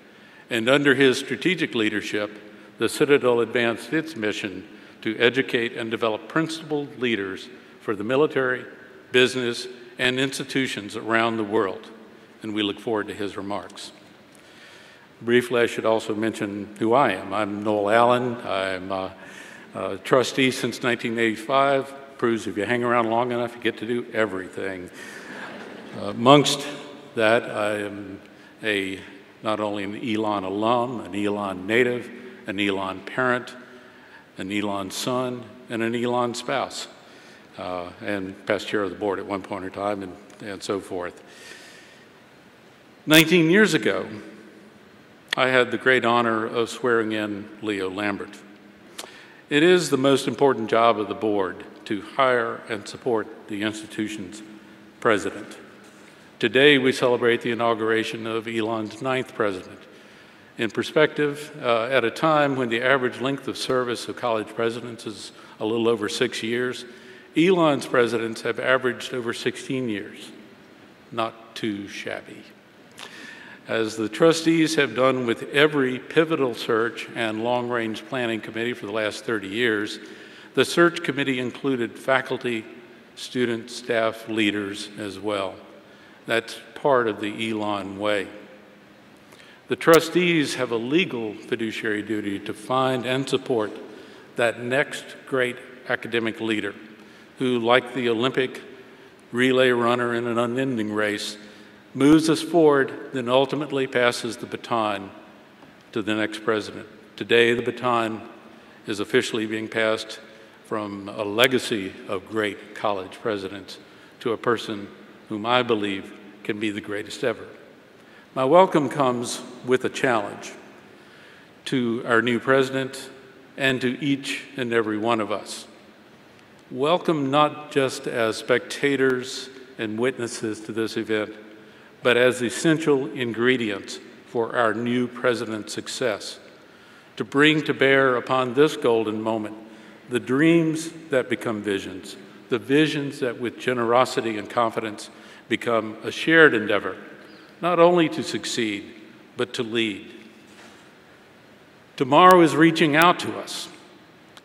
And under his strategic leadership, the Citadel advanced its mission to educate and develop principled leaders for the military, business, and institutions around the world. And we look forward to his remarks. Briefly, I should also mention who I am. I'm Noel Allen. I'm a trustee since 1985. Proves if you hang around long enough, you get to do everything. Amongst that, I am not only an Elon alum, an Elon native, an Elon parent, an Elon son, and an Elon spouse, and past chair of the board at one point in time, and so forth. 19 years ago, I had the great honor of swearing in Leo Lambert. It is the most important job of the board to hire and support the institution's president. Today, we celebrate the inauguration of Elon's 9th president. In perspective, at a time when the average length of service of college presidents is a little over 6 years, Elon's presidents have averaged over 16 years. Not too shabby. As the trustees have done with every pivotal search and long-range planning committee for the last 30 years, the search committee included faculty, student, staff, leaders as well. That's part of the Elon way. The trustees have a legal fiduciary duty to find and support that next great academic leader who, like the Olympic relay runner in an unending race, moves us forward, then ultimately passes the baton to the next president. Today, the baton is officially being passed from a legacy of great college presidents to a person whom I believe can be the greatest ever. My welcome comes with a challenge to our new president and to each and every one of us. Welcome not just as spectators and witnesses to this event, but as essential ingredients for our new president's success. to bring to bear upon this golden moment the dreams that become visions, the visions that with generosity and confidence become a shared endeavor, not only to succeed, but to lead. Tomorrow is reaching out to us,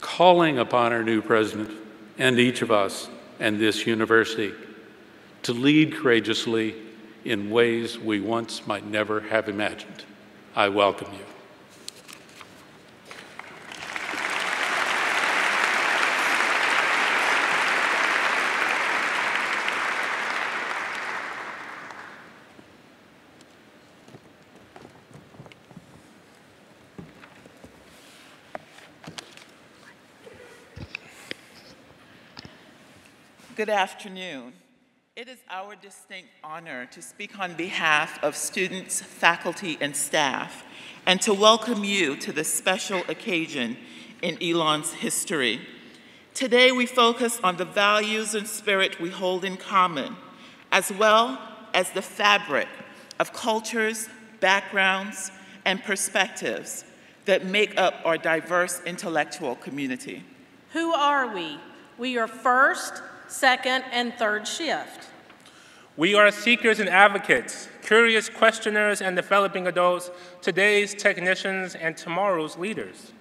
calling upon our new president and each of us and this university to lead courageously in ways we once might never have imagined. I welcome you. Good afternoon. It is our distinct honor to speak on behalf of students, faculty, and staff, and to welcome you to this special occasion in Elon's history. Today, we focus on the values and spirit we hold in common, as well as the fabric of cultures, backgrounds, and perspectives that make up our diverse intellectual community. Who are we? We are first, second, and third shift. We are seekers and advocates, curious questioners and developing adults, today's technicians and tomorrow's leaders.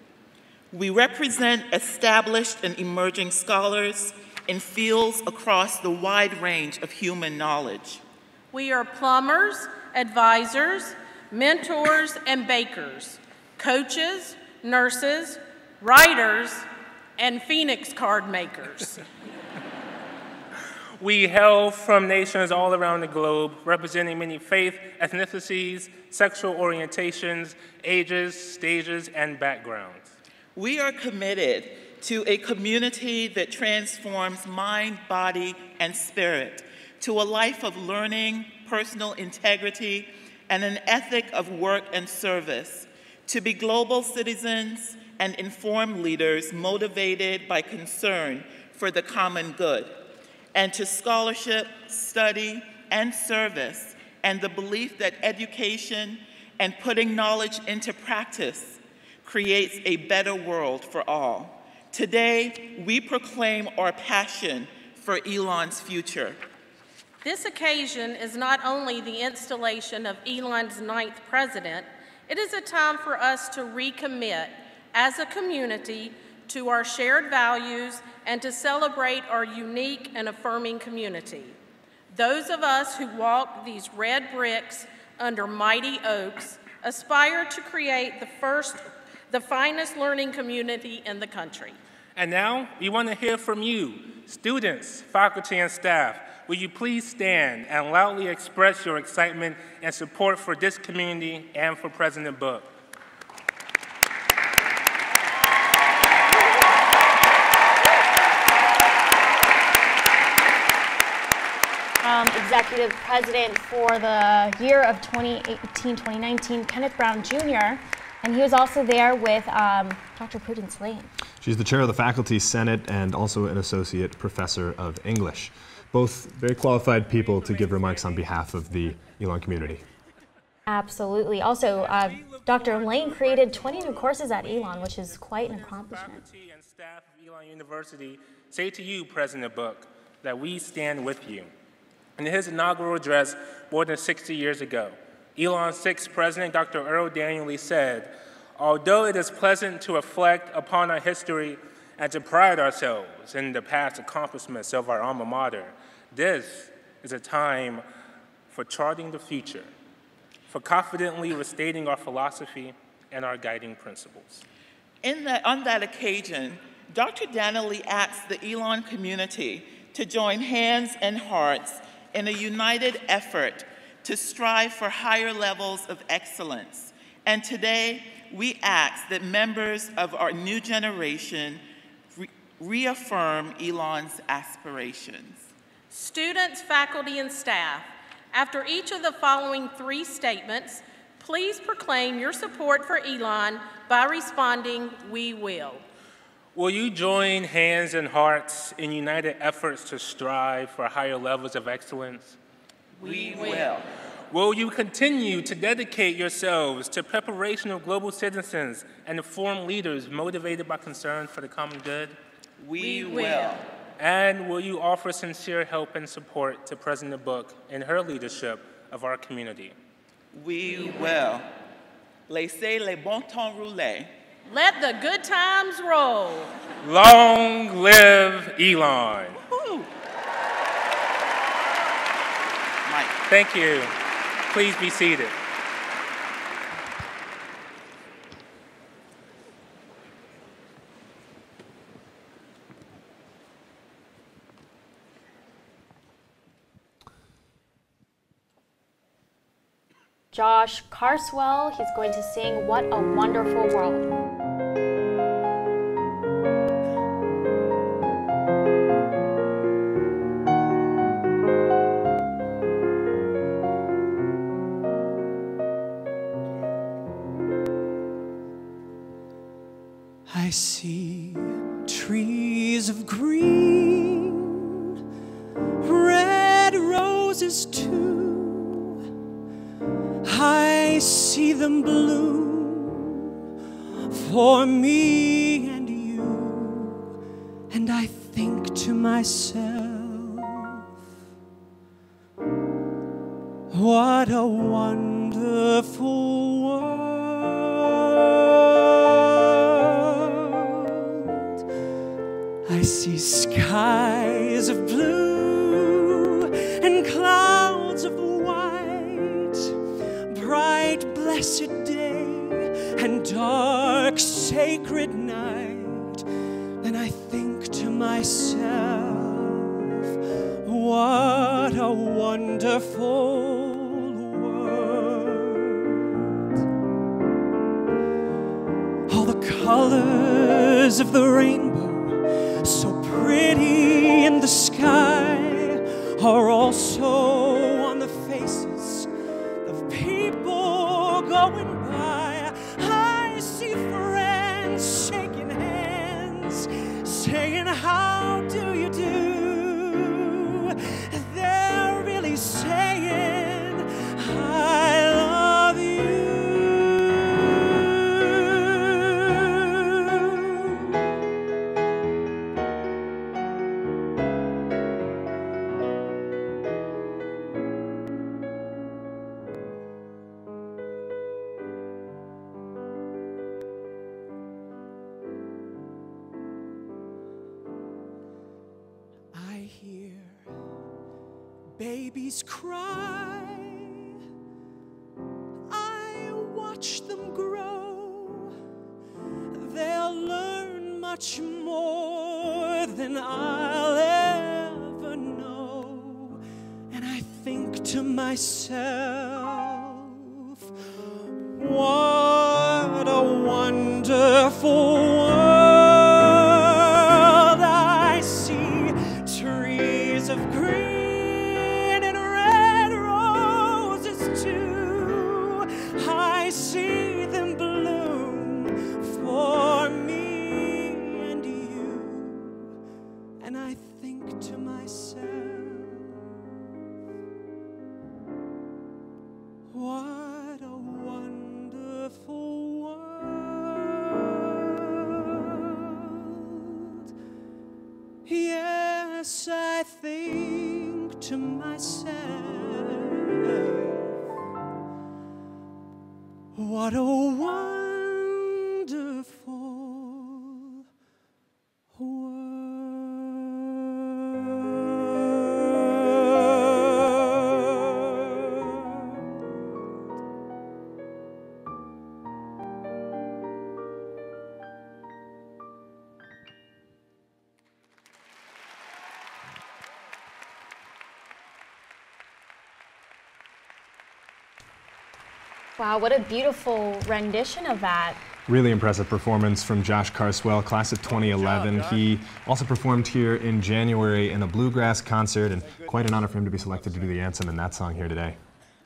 We represent established and emerging scholars in fields across the wide range of human knowledge. We are plumbers, advisors, mentors, and bakers, coaches, nurses, writers, and Phoenix card makers. We hail from nations all around the globe, representing many faith, ethnicities, sexual orientations, ages, stages, and backgrounds. We are committed to a community that transforms mind, body, and spirit to a life of learning, personal integrity, and an ethic of work and service, to be global citizens and informed leaders motivated by concern for the common good, and to scholarship, study, and service, and the belief that education and putting knowledge into practice creates a better world for all. Today, we proclaim our passion for Elon's future. This occasion is not only the installation of Elon's 9th president, it is a time for us to recommit as a community to our shared values and to celebrate our unique and affirming community. Those of us who walk these red bricks under mighty oaks aspire to create the finest learning community in the country. And now, we want to hear from you, students, faculty, and staff. Will you please stand and loudly express your excitement and support for this community and for President Book? Executive President for the year of 2018-2019, Kenneth Brown Jr., and he was also there with Dr. Prudence Lane. She's the chair of the Faculty Senate and also an associate professor of English. Both very qualified people to give remarks on behalf of the Elon community. Absolutely. Also, Dr. Lane created 20 new courses at Elon, which is quite an accomplishment. Faculty and staff of Elon University say to you, President Book, that we stand with you. In his inaugural address more than 60 years ago, Elon's 6th president, Dr. Earl Daniels, said, "Although it is pleasant to reflect upon our history and to pride ourselves in the past accomplishments of our alma mater, this is a time for charting the future, for confidently restating our philosophy and our guiding principles." On that occasion, Dr. Daniels asked the Elon community to join hands and hearts in a united effort to strive for higher levels of excellence. And today, we ask that members of our new generation reaffirm Elon's aspirations. Students, faculty, and staff, after each of the following 3 statements, please proclaim your support for Elon by responding, "We will." Will you join hands and hearts in united efforts to strive for higher levels of excellence? We will. will you continue to dedicate yourselves to preparation of global citizens and informed leaders motivated by concern for the common good? We will. And will you offer sincere help and support to President Book in her leadership of our community? We will. Laissez les bons temps rouler. Let the good times roll. Long live Elon. Mike. Thank you. Please be seated. Josh Carswell, he's going to sing What a Wonderful World. I see trees of green, red roses too. I see them bloom for me and you, and I think to myself, what a wonderful world. I see skies of blue and clouds of bright, blessed day and dark, sacred night. Then I think to myself, what a wonderful world. All the colors of the rainbow, so pretty in the sky, are also on the faces of people going by. I see friends shaking hands, saying, how do you do? They're really saying, I love you. I hear babies cry, I watch them grow. They'll learn much more than I'll ever know. And I think to myself, what a wonderful world. I see trees of green and red roses too. I see them bloom for me and you. And I think to myself, what a wonderful world. Yes, I think to myself, what a wonderful Wow, what a beautiful rendition of that. Really impressive performance from Josh Carswell, class of 2011. He also performed here in January in a bluegrass concert, and quite an honor for him to be selected to do the anthem in that song here today.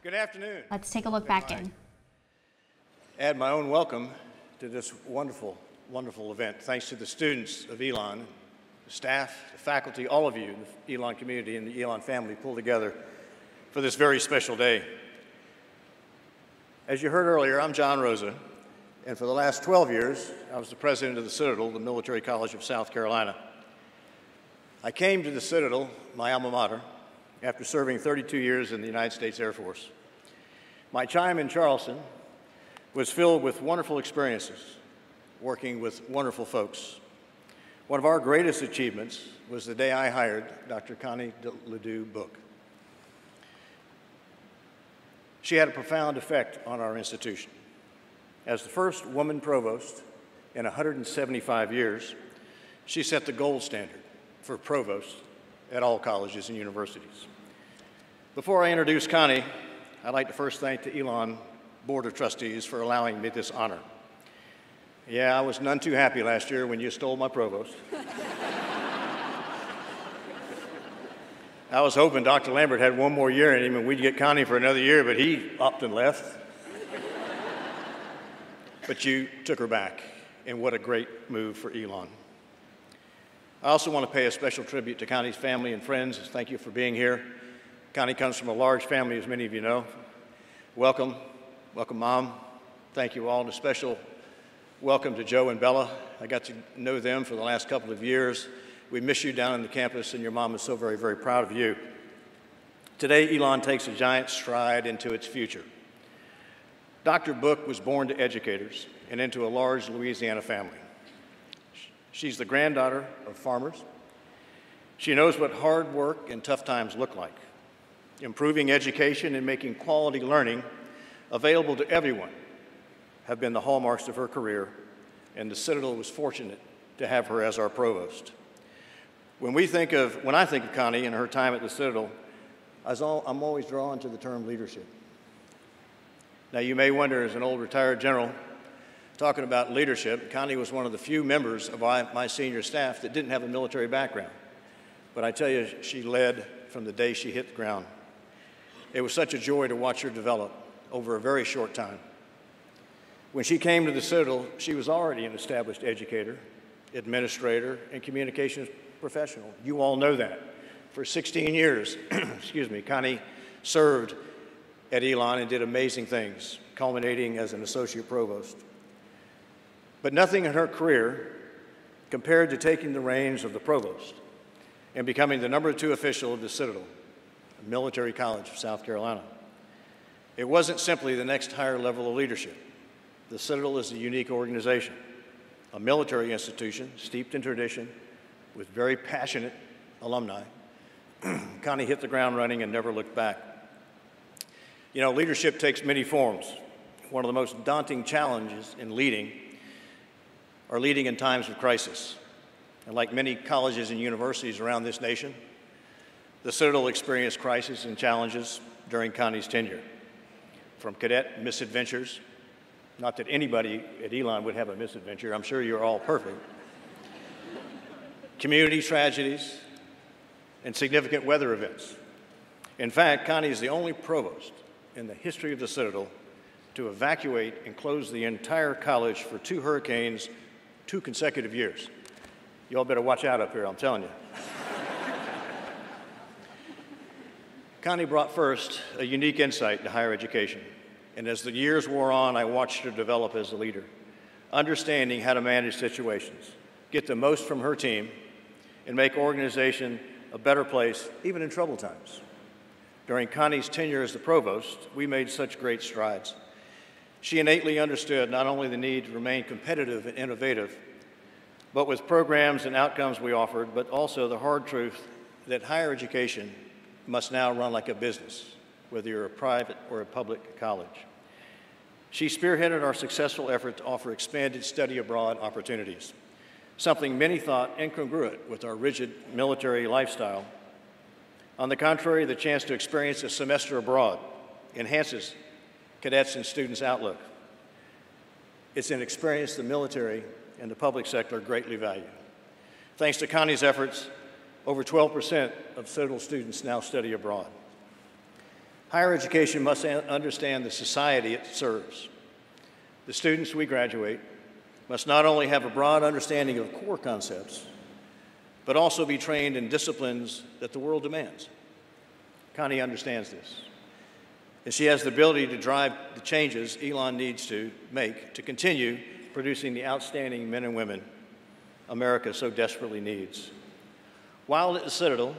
Good afternoon. Let's take a look back in. Add my own welcome to this wonderful, wonderful event. Thanks to the students of Elon, the staff, the faculty, all of you, the Elon community and the Elon family pulled together for this very special day. As you heard earlier, I'm John Rosa, and for the last 12 years, I was the president of the Citadel, the military college of South Carolina. I came to the Citadel, my alma mater, after serving 32 years in the United States Air Force. My time in Charleston was filled with wonderful experiences, working with wonderful folks. One of our greatest achievements was the day I hired Dr. Connie Ledoux-Book. She had a profound effect on our institution. As the first woman provost in 175 years, she set the gold standard for provosts at all colleges and universities. Before I introduce Connie, I'd like to first thank the Elon Board of Trustees for allowing me this honor. Yeah, I was none too happy last year when you stole my provost. I was hoping Dr. Lambert had one more year in him and we'd get Connie for another year, but he upped and left. But you took her back, and what a great move for Elon. I also want to pay a special tribute to Connie's family and friends. Thank you for being here. Connie comes from a large family, as many of you know. Welcome. Welcome, Mom. Thank you all, and a special welcome to Joe and Bella. I got to know them for the last couple of years. We miss you down on the campus, and your mom is so very, very proud of you. Today, Elon takes a giant stride into its future. Dr. Book was born to educators and into a large Louisiana family. She's the granddaughter of farmers. She knows what hard work and tough times look like. Improving education and making quality learning available to everyone have been the hallmarks of her career, and the Citadel was fortunate to have her as our provost. When I think of Connie and her time at the Citadel, I'm always drawn to the term leadership. Now, you may wonder, as an old retired general, talking about leadership, Connie was one of the few members of my senior staff that didn't have a military background. But I tell you, she led from the day she hit the ground. It was such a joy to watch her develop over a very short time. When she came to the Citadel, she was already an established educator, administrator, and communications professional. You all know that. For 16 years, Connie served at Elon and did amazing things, culminating as an associate provost. But nothing in her career compared to taking the reins of the provost and becoming the #2 official of the Citadel, a military college of South Carolina. It wasn't simply the next higher level of leadership. The Citadel is a unique organization, a military institution steeped in tradition with very passionate alumni. Connie hit the ground running and never looked back. You know, leadership takes many forms. One of the most daunting challenges in leading are leading in times of crisis. And like many colleges and universities around this nation, the Citadel experienced crises and challenges during Connie's tenure. From cadet misadventures, not that anybody at Elon would have a misadventure, I'm sure you're all perfect, community tragedies, and significant weather events. In fact, Connie is the only provost in the history of the Citadel to evacuate and close the entire college for 2 hurricanes, 2 consecutive years. You all better watch out up here, I'm telling you. Connie brought first a unique insight to higher education, and as the years wore on, I watched her develop as a leader, understanding how to manage situations, get the most from her team, and make organization a better place, even in troubled times. During Connie's tenure as the provost, we made such great strides. She innately understood not only the need to remain competitive and innovative, but with programs and outcomes we offered, but also the hard truth that higher education must now run like a business, whether you're a private or a public college. She spearheaded our successful effort to offer expanded study abroad opportunities, something many thought incongruent with our rigid military lifestyle. On the contrary, the chance to experience a semester abroad enhances cadets and students' outlook. It's an experience the military and the public sector greatly value. Thanks to Connie's efforts, over 12% of Citadel students now study abroad. Higher education must understand the society it serves. The students we graduate must not only have a broad understanding of core concepts, but also be trained in disciplines that the world demands. Connie understands this. and she has the ability to drive the changes Elon needs to make to continue producing the outstanding men and women America so desperately needs. While at the Citadel,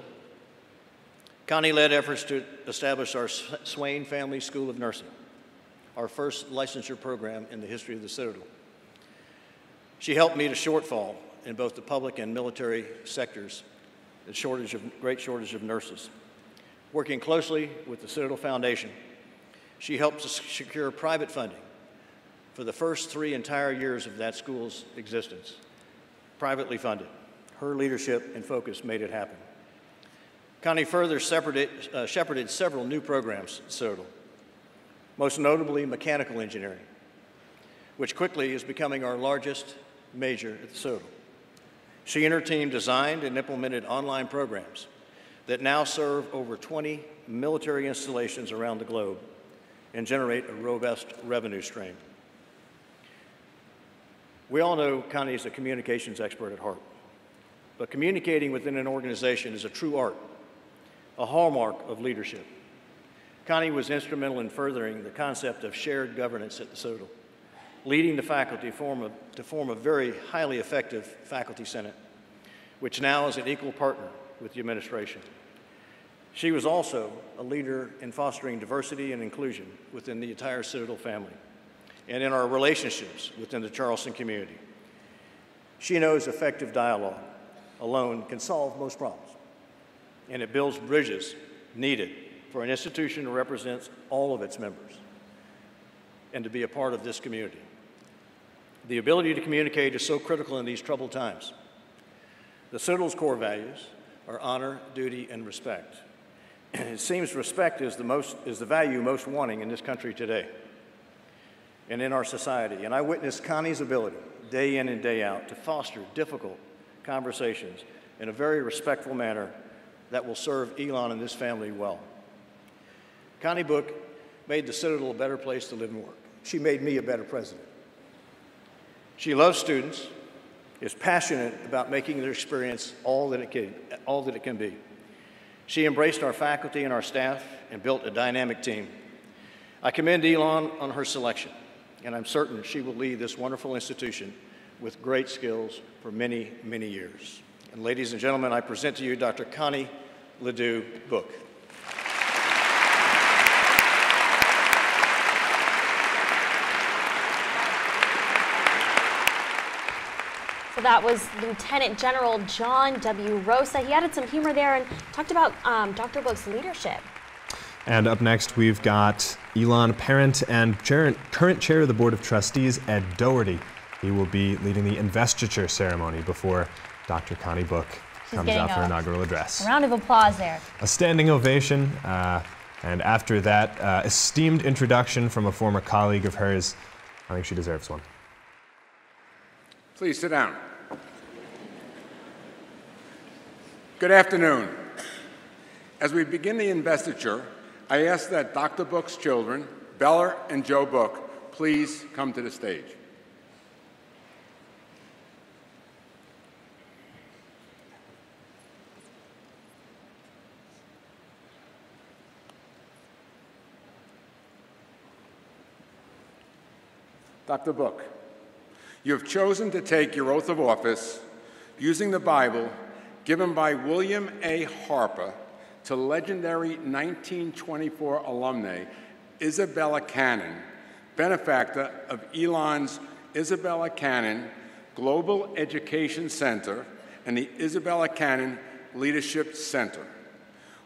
Connie led efforts to establish our Swain Family School of Nursing, our first licensure program in the history of the Citadel. She helped meet a shortfall in both the public and military sectors, the great shortage of nurses. Working closely with the Citadel Foundation, she helped to secure private funding for the first 3 entire years of that school's existence, privately funded. Her leadership and focus made it happen. Connie further shepherded several new programs at Citadel, most notably mechanical engineering, which quickly is becoming our largest major at the Citadel. She and her team designed and implemented online programs that now serve over 20 military installations around the globe and generate a robust revenue stream. We all know Connie is a communications expert at heart, but communicating within an organization is a true art, a hallmark of leadership. Connie was instrumental in furthering the concept of shared governance at the Citadel, leading the faculty to form a very highly effective faculty senate, which now is an equal partner with the administration. She was also a leader in fostering diversity and inclusion within the entire Citadel family and in our relationships within the Charleston community. She knows effective dialogue alone can solve most problems, and it builds bridges needed for an institution that represents all of its members and to be a part of this community. The ability to communicate is so critical in these troubled times. The Citadel's core values are honor, duty, and respect. It seems respect is the value most wanting in this country today and in our society. And I witnessed Connie's ability, day in and day out, to foster difficult conversations in a very respectful manner that will serve Elon and this family well. Connie Book made the Citadel a better place to live and work. She made me a better president. She loves students, is passionate about making their experience all that it can be. She embraced our faculty and our staff and built a dynamic team. I commend Elon on her selection, and I'm certain she will lead this wonderful institution with great skills for many, many years. And ladies and gentlemen, I present to you Dr. Connie Ledoux Book. So that was Lieutenant General John W. Rosa. He added some humor there and talked about Dr. Book's leadership. And up next, we've got Elon parent and current chair of the Board of Trustees, Ed Doherty. He will be leading the investiture ceremony before Dr. Connie Book comes out for her inaugural address. A round of applause there. A standing ovation, and after that esteemed introduction from a former colleague of hers, I think she deserves one. Please sit down. Good afternoon. As we begin the investiture, I ask that Dr. Book's children, Bella and Joe Book, please come to the stage. Dr. Book, you have chosen to take your oath of office using the Bible given by William A. Harper to legendary 1924 alumnae Isabella Cannon, benefactor of Elon's Isabella Cannon Global Education Center and the Isabella Cannon Leadership Center,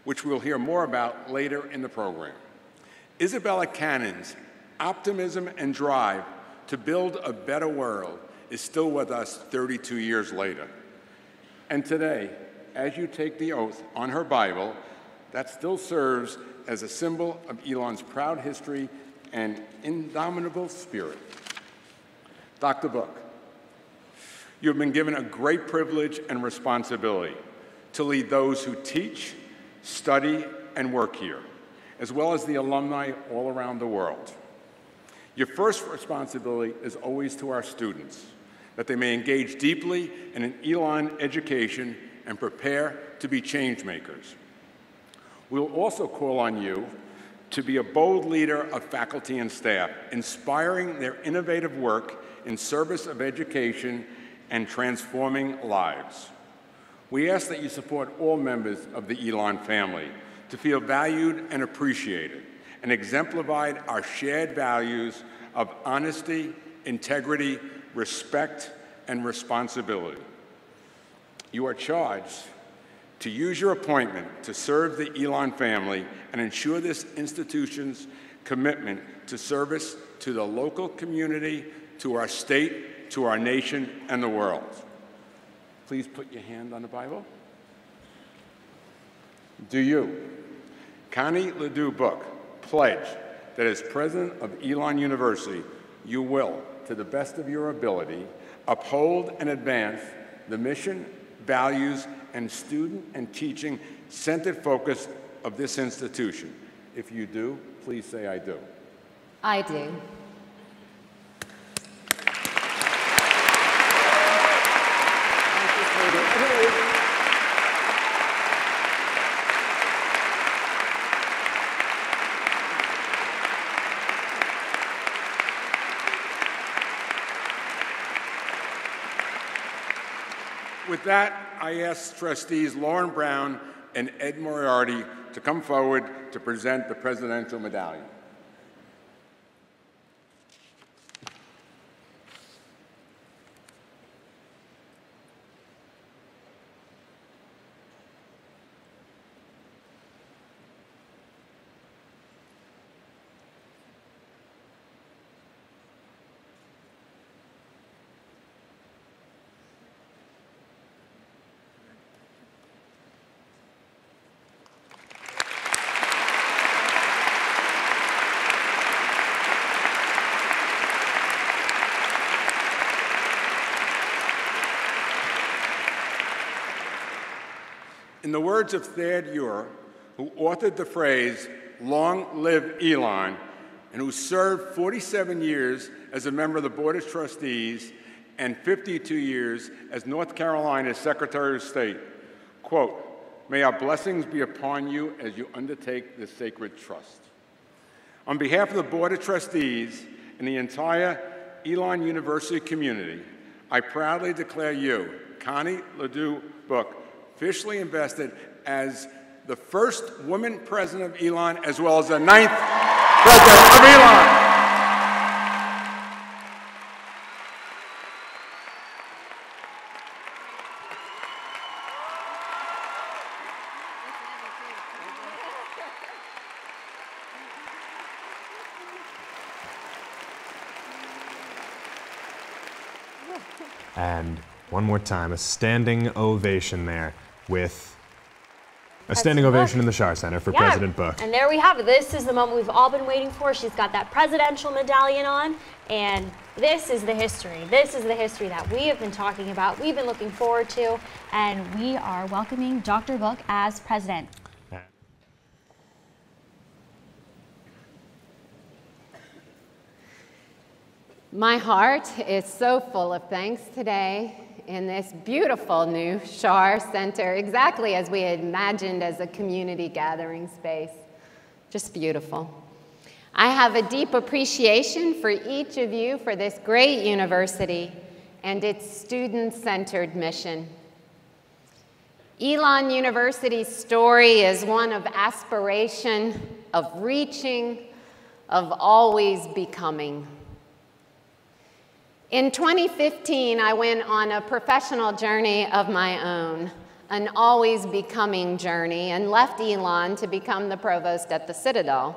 which we'll hear more about later in the program. Isabella Cannon's optimism and drive to build a better world is still with us 32 years later. And today, as you take the oath on her Bible, that still serves as a symbol of Elon's proud history and indomitable spirit. Dr. Book, you have been given a great privilege and responsibility to lead those who teach, study, and work here, as well as the alumni all around the world. Your first responsibility is always to our students, that they may engage deeply in an Elon education and prepare to be change makers. We'll also call on you to be a bold leader of faculty and staff, inspiring their innovative work in service of education and transforming lives. We ask that you support all members of the Elon family to feel valued and appreciated, and exemplified our shared values of honesty, integrity, respect, and responsibility. You are charged to use your appointment to serve the Elon family and ensure this institution's commitment to service to the local community, to our state, to our nation, and the world. Please put your hand on the Bible. Do you, Connie Ledoux Book, pledge that as president of Elon University, you will, to the best of your ability, uphold and advance the mission, values, and student and teaching-centered focus of this institution? If you do, please say, I do. I do. With that, I ask trustees Lauren Brown and Ed Moriarty to come forward to present the Presidential Medallion. In the words of Thad Ure, who authored the phrase, "Long live Elon," and who served 47 years as a member of the Board of Trustees and 52 years as North Carolina's Secretary of State, quote, "May our blessings be upon you as you undertake this sacred trust." On behalf of the Board of Trustees and the entire Elon University community, I proudly declare you, Connie Ledoux Book, officially invested as the first woman president of Elon, as well as the 9th president of Elon. And one more time, a standing ovation there with a standing ovation in the Schar Center for President Book. And there we have it. This is the moment we've all been waiting for. She's got that presidential medallion on, and this is the history. This is the history that we have been talking about, we've been looking forward to, and we are welcoming Dr. Book as president. My heart is so full of thanks today in this beautiful new Schar Center, exactly as we had imagined as a community gathering space. Just beautiful. I have a deep appreciation for each of you for this great university and its student-centered mission. Elon University's story is one of aspiration, of reaching, of always becoming. In 2015, I went on a professional journey of my own, an always becoming journey, and left Elon to become the provost at the Citadel.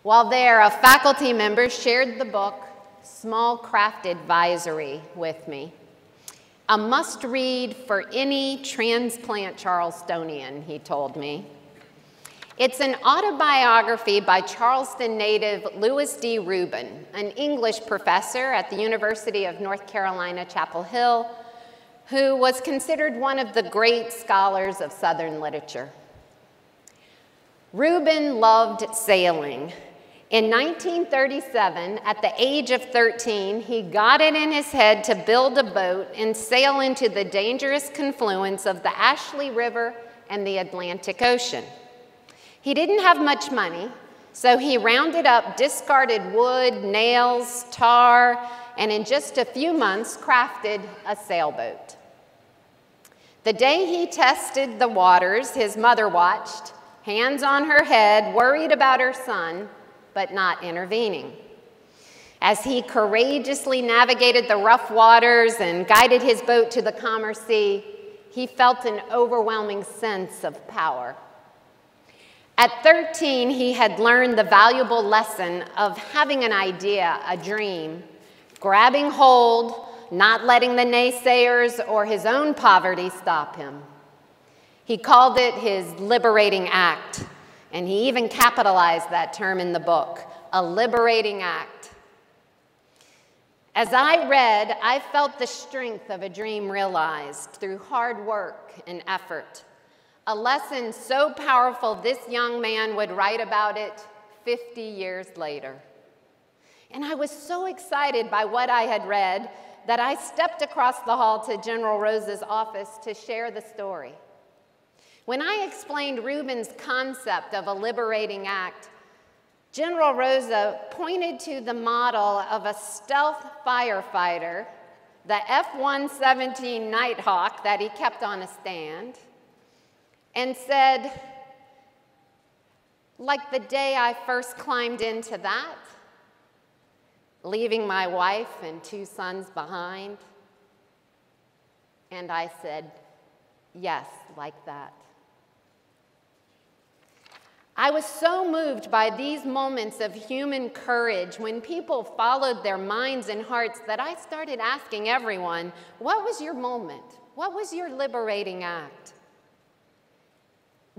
While there, a faculty member shared the book, Small Craft Advisory, with me. A must-read for any transplant Charlestonian, he told me. It's an autobiography by Charleston native Louis D. Rubin, an English professor at the University of North Carolina, Chapel Hill, who was considered one of the great scholars of Southern literature. Rubin loved sailing. In 1937, at the age of 13, he got it in his head to build a boat and sail into the dangerous confluence of the Ashley River and the Atlantic Ocean. He didn't have much money, so he rounded up discarded wood, nails, tar, and in just a few months crafted a sailboat. The day he tested the waters, his mother watched, hands on her head, worried about her son, but not intervening. As he courageously navigated the rough waters and guided his boat to the calmer sea, he felt an overwhelming sense of power. At 13, he had learned the valuable lesson of having an idea, a dream, grabbing hold, not letting the naysayers or his own poverty stop him. He called it his liberating act, and he even capitalized that term in the book, a liberating act. As I read, I felt the strength of a dream realized through hard work and effort. A lesson so powerful this young man would write about it 50 years later. And I was so excited by what I had read that I stepped across the hall to General Rosa's office to share the story. When I explained Reuben's concept of a liberating act, General Rosa pointed to the model of a stealth firefighter, the F-117 Nighthawk that he kept on a stand, and said, like the day I first climbed into that, leaving my wife and 2 sons behind. And I said, yes, like that. I was so moved by these moments of human courage when people followed their minds and hearts that I started asking everyone, what was your moment? What was your liberating act?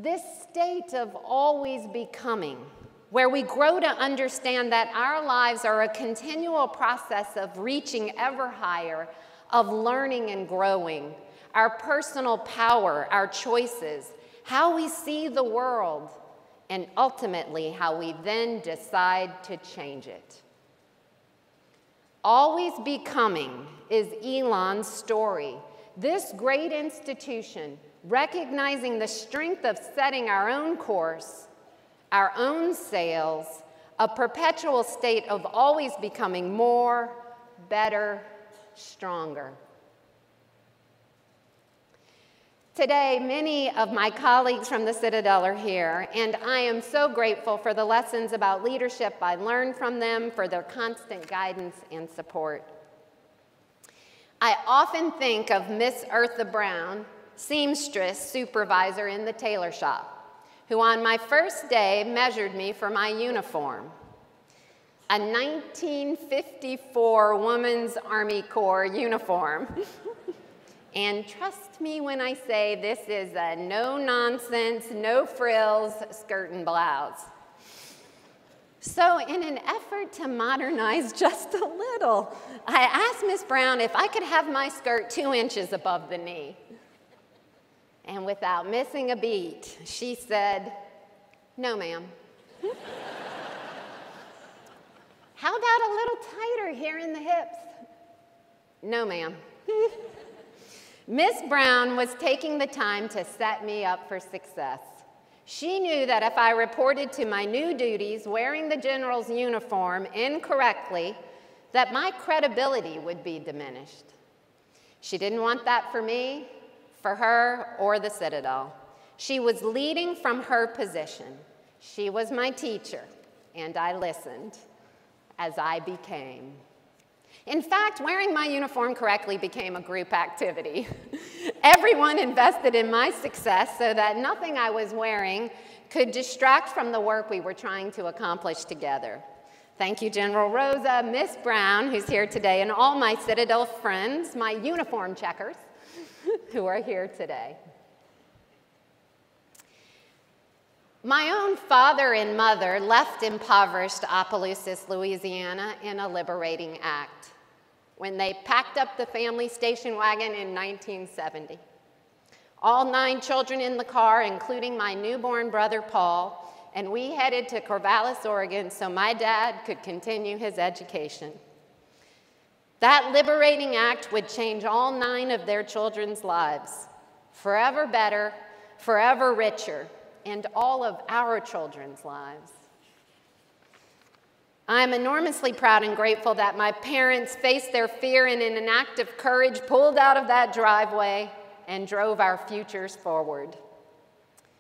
This state of always becoming, where we grow to understand that our lives are a continual process of reaching ever higher, of learning and growing, our personal power, our choices, how we see the world, and ultimately how we then decide to change it. Always Becoming is Elon's story. This great institution, recognizing the strength of setting our own course, our own sails, a perpetual state of always becoming more, better, stronger. Today, many of my colleagues from the Citadel are here, and I am so grateful for the lessons about leadership I learned from them, for their constant guidance and support. I often think of Miss Eartha Brown, seamstress supervisor in the tailor shop, who on my first day measured me for my uniform, a 1954 Women's Army Corps uniform. And trust me when I say this is a no-nonsense, no-frills skirt and blouse. So in an effort to modernize just a little, I asked Miss Brown if I could have my skirt 2 inches above the knee. And without missing a beat, she said, "No, ma'am." "How about a little tighter here in the hips?" "No, ma'am." Miss Brown was taking the time to set me up for success. She knew that if I reported to my new duties wearing the general's uniform incorrectly, that my credibility would be diminished. She didn't want that for me, for her, or the Citadel. She was leading from her position. She was my teacher, and I listened as I became. In fact, wearing my uniform correctly became a group activity. Everyone invested in my success so that nothing I was wearing could distract from the work we were trying to accomplish together. Thank you, General Rosa, Miss Brown, who's here today, and all my Citadel friends, my uniform checkers, who are here today. My own father and mother left impoverished Opelousas, Louisiana in a liberating act when they packed up the family station wagon in 1970. All 9 children in the car, including my newborn brother Paul, and we headed to Corvallis, Oregon so my dad could continue his education. That liberating act would change all 9 of their children's lives, forever better, forever richer, and all of our children's lives. I'm enormously proud and grateful that my parents faced their fear and in an act of courage pulled out of that driveway and drove our futures forward.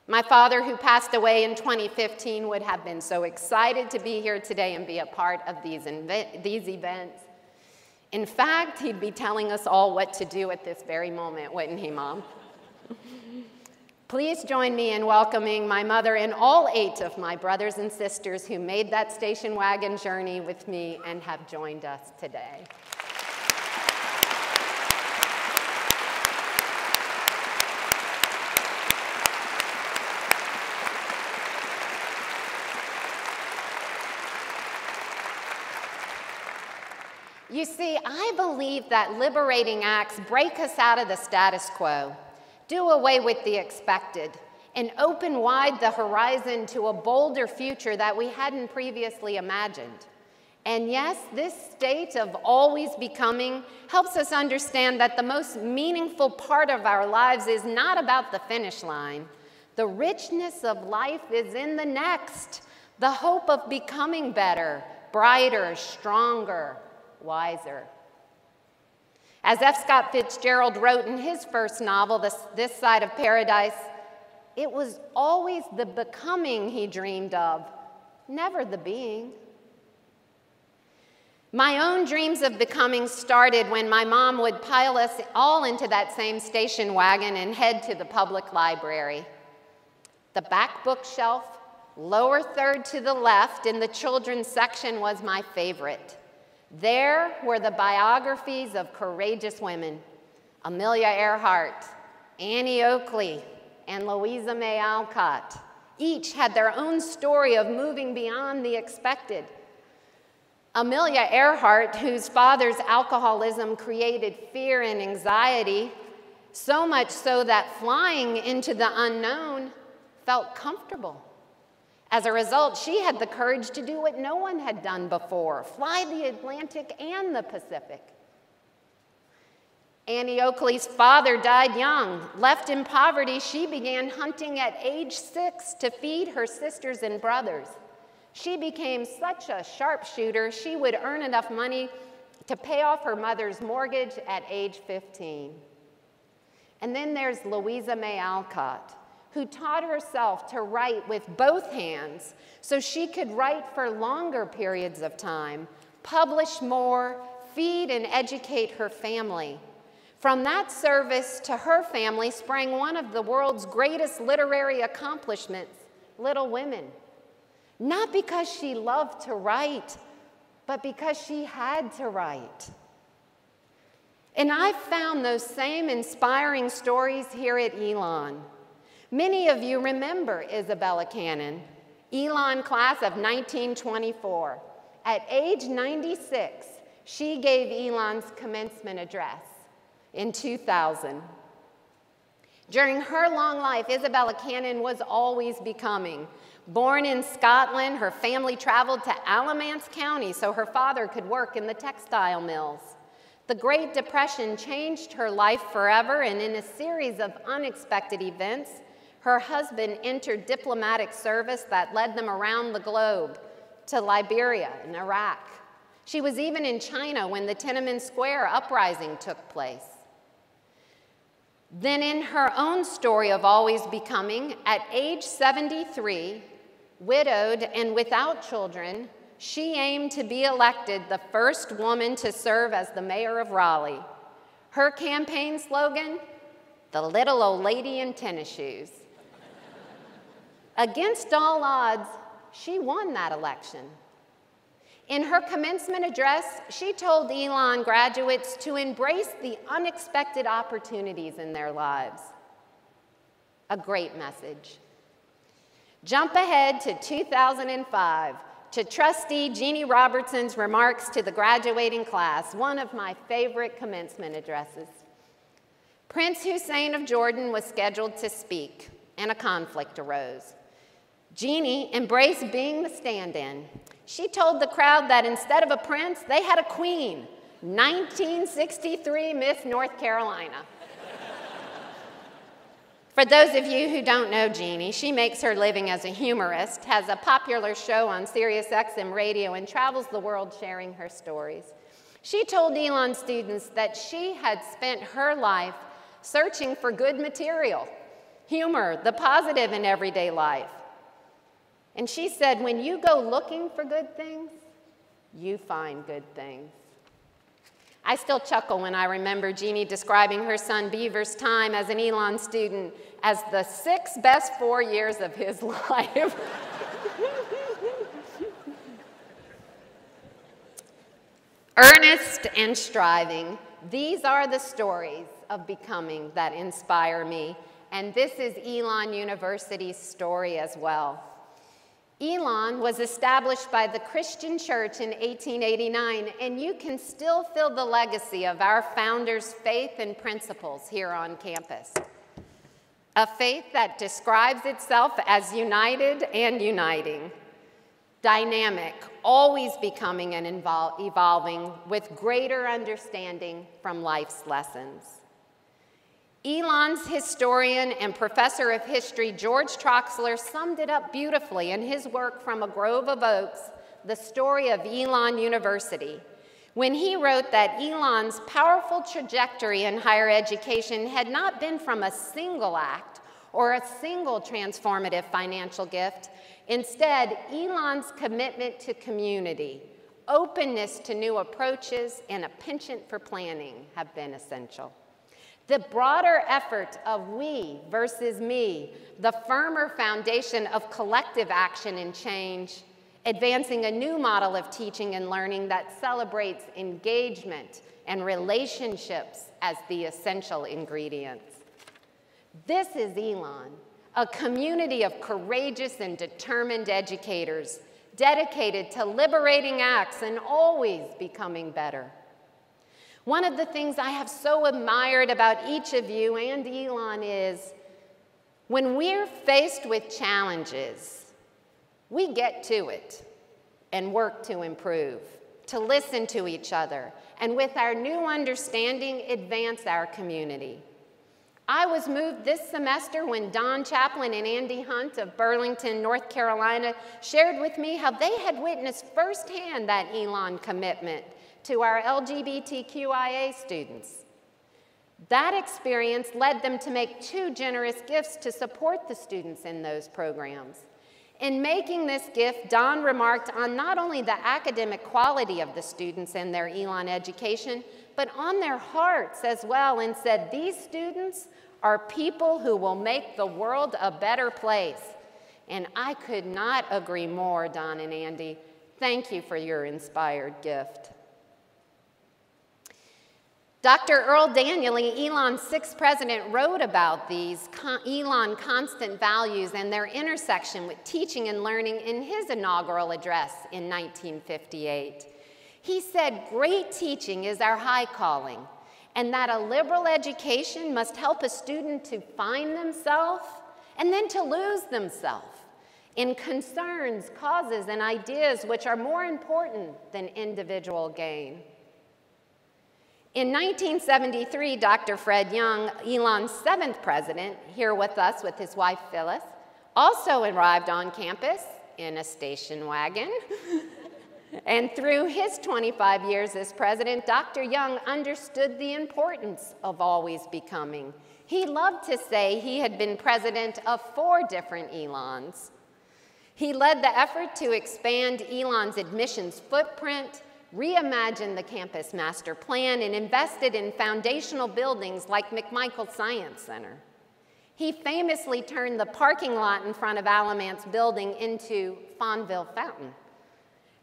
My father, who passed away in 2015, would have been so excited to be here today and be a part of these events. In fact, he'd be telling us all what to do at this very moment, wouldn't he, Mom? Please join me in welcoming my mother and all 8 of my brothers and sisters who made that station wagon journey with me and have joined us today. You see, I believe that liberating acts break us out of the status quo, do away with the expected, and open wide the horizon to a bolder future that we hadn't previously imagined. And yes, this state of always becoming helps us understand that the most meaningful part of our lives is not about the finish line. The richness of life is in the next, the hope of becoming better, brighter, stronger, wiser. As F. Scott Fitzgerald wrote in his first novel, This Side of Paradise, it was always the becoming he dreamed of, never the being. My own dreams of becoming started when my mom would pile us all into that same station wagon and head to the public library. The back bookshelf, lower third to the left in the children's section, was my favorite. There were the biographies of courageous women, Amelia Earhart, Annie Oakley, and Louisa May Alcott. Each had their own story of moving beyond the expected. Amelia Earhart, whose father's alcoholism created fear and anxiety, so much so that flying into the unknown felt comfortable. As a result, she had the courage to do what no one had done before, fly the Atlantic and the Pacific. Annie Oakley's father died young. Left in poverty, she began hunting at age 6 to feed her sisters and brothers. She became such a sharpshooter, she would earn enough money to pay off her mother's mortgage at age 15. And then there's Louisa May Alcott, who taught herself to write with both hands so she could write for longer periods of time, publish more, feed and educate her family. From that service to her family sprang one of the world's greatest literary accomplishments, Little Women. Not because she loved to write, but because she had to write. And I found those same inspiring stories here at Elon. Many of you remember Isabella Cannon, Elon class of 1924. At age 96, she gave Elon's commencement address in 2000. During her long life, Isabella Cannon was always becoming. Born in Scotland, her family traveled to Alamance County so her father could work in the textile mills. The Great Depression changed her life forever, and in a series of unexpected events, her husband entered diplomatic service that led them around the globe to Liberia and Iraq. She was even in China when the Tiananmen Square uprising took place. Then in her own story of always becoming, at age 73, widowed and without children, she aimed to be elected the first woman to serve as the mayor of Raleigh. Her campaign slogan, "The little old lady in tennis shoes." Against all odds, she won that election. In her commencement address, she told Elon graduates to embrace the unexpected opportunities in their lives. A great message. Jump ahead to 2005 to Trustee Jeannie Robertson's remarks to the graduating class, one of my favorite commencement addresses. Prince Hussein of Jordan was scheduled to speak, and a conflict arose. Jeannie embraced being the stand-in. She told the crowd that instead of a prince, they had a queen, 1963 Miss North Carolina. For those of you who don't know Jeannie, she makes her living as a humorist, has a popular show on Sirius XM radio, and travels the world sharing her stories. She told Elon students that she had spent her life searching for good material, humor, the positive in everyday life. And she said, when you go looking for good things, you find good things. I still chuckle when I remember Jeannie describing her son Beaver's time as an Elon student as the 6 best 4 years of his life. Earnest and striving, these are the stories of becoming that inspire me, and this is Elon University's story as well. Elon was established by the Christian Church in 1889, and you can still feel the legacy of our founders' faith and principles here on campus. A faith that describes itself as united and uniting, dynamic, always becoming and evolving with greater understanding from life's lessons. Elon's historian and professor of history, George Troxler, summed it up beautifully in his work From a Grove of Oaks, The Story of Elon University, when he wrote that Elon's powerful trajectory in higher education had not been from a single act or a single transformative financial gift. Instead, Elon's commitment to community, openness to new approaches, and a penchant for planning have been essential. The broader effort of we versus me, the firmer foundation of collective action and change, advancing a new model of teaching and learning that celebrates engagement and relationships as the essential ingredients. This is Elon, a community of courageous and determined educators, dedicated to liberating acts and always becoming better. One of the things I have so admired about each of you and Elon is when we're faced with challenges, we get to it and work to improve, to listen to each other, and with our new understanding, advance our community. I was moved this semester when Don Chaplin and Andy Hunt of Burlington, North Carolina, shared with me how they had witnessed firsthand that Elon commitment to our LGBTQIA students. That experience led them to make 2 generous gifts to support the students in those programs. In making this gift, Don remarked on not only the academic quality of the students and their Elon education, but on their hearts as well, and said, these students are people who will make the world a better place. And I could not agree more, Don and Andy. Thank you for your inspired gift. Dr. Earl Daniely, Elon's 6th president, wrote about these Elon constant values and their intersection with teaching and learning in his inaugural address in 1958. He said, great teaching is our high calling, and that a liberal education must help a student to find themselves and then to lose themselves in concerns, causes, and ideas which are more important than individual gain. In 1973, Dr. Fred Young, Elon's 7th president, here with us with his wife Phyllis, also arrived on campus in a station wagon. And through his 25 years as president, Dr. Young understood the importance of always becoming. He loved to say he had been president of 4 different Elons. He led the effort to expand Elon's admissions footprint, reimagined the campus master plan, and invested in foundational buildings like McMichael Science Center. He famously turned the parking lot in front of Alamance Building into Fonville Fountain.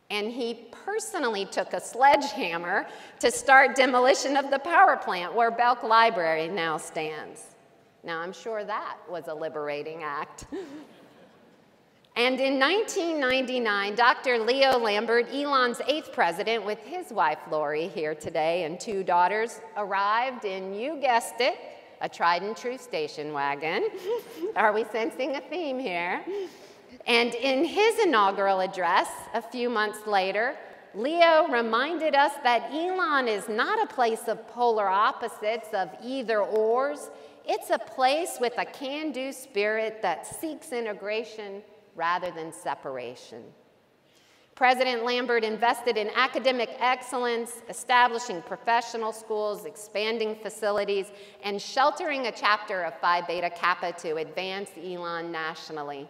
And he personally took a sledgehammer to start demolition of the power plant where Belk Library now stands. Now, I'm sure that was a liberating act. And in 1999, Dr. Leo Lambert, Elon's 8th president, with his wife Lori here today and 2 daughters, arrived in, you guessed it, a tried and true station wagon. Are we sensing a theme here? And in his inaugural address, a few months later, Leo reminded us that Elon is not a place of polar opposites, of either ors. It's a place with a can-do spirit that seeks integration rather than separation. President Lambert invested in academic excellence, establishing professional schools, expanding facilities, and sheltering a chapter of Phi Beta Kappa to advance Elon nationally.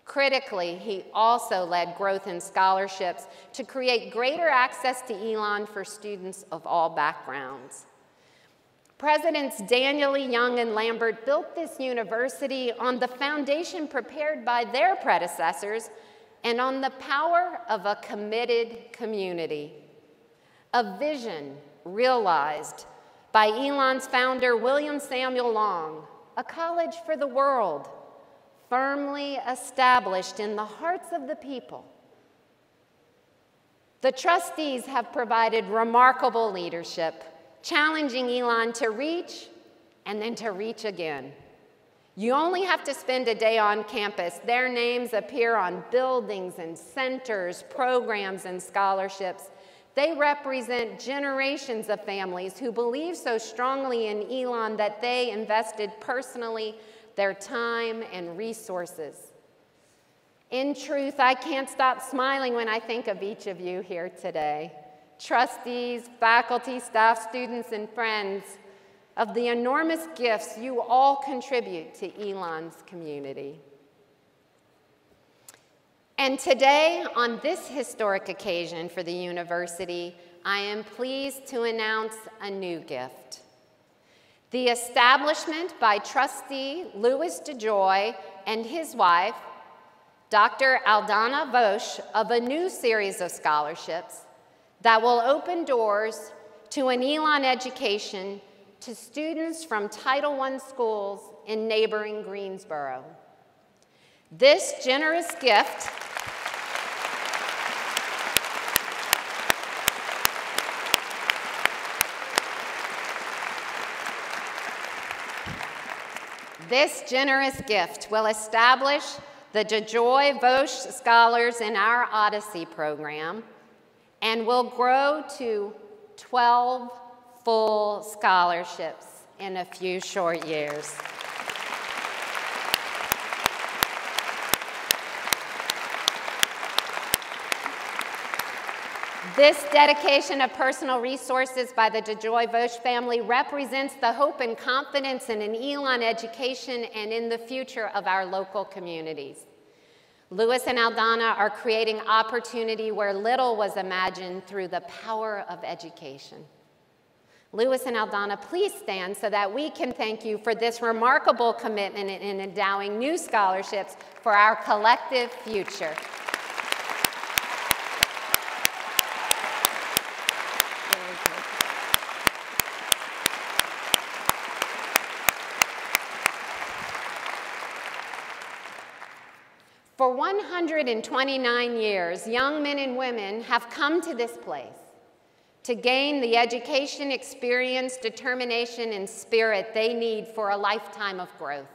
Critically, he also led growth in scholarships to create greater access to Elon for students of all backgrounds. Presidents Daniel E. Young and Lambert built this university on the foundation prepared by their predecessors and on the power of a committed community. A vision realized by Elon's founder, William Samuel Long, a college for the world, firmly established in the hearts of the people. The trustees have provided remarkable leadership, challenging Elon to reach and then to reach again. You only have to spend a day on campus. Their names appear on buildings and centers, programs and scholarships. They represent generations of families who believe so strongly in Elon that they invested personally their time and resources. In truth, I can't stop smiling when I think of each of you here today. Trustees, faculty, staff, students, and friends, of the enormous gifts you all contribute to Elon's community. And today, on this historic occasion for the university, I am pleased to announce a new gift. The establishment by trustee Louis DeJoy and his wife, Dr. Aldana Vosch, of a new series of scholarships that will open doors to an Elon education to students from Title I schools in neighboring Greensboro. This generous gift will establish the DeJoy Vosch Scholars in our Odyssey program and will grow to 12 full scholarships in a few short years. This dedication of personal resources by the DeJoy Vosch family represents the hope and confidence in an Elon education and in the future of our local communities. Louis and Aldana are creating opportunity where little was imagined through the power of education. Louis and Aldana, please stand so that we can thank you for this remarkable commitment in endowing new scholarships for our collective future. For 129 years, young men and women have come to this place to gain the education, experience, determination, and spirit they need for a lifetime of growth.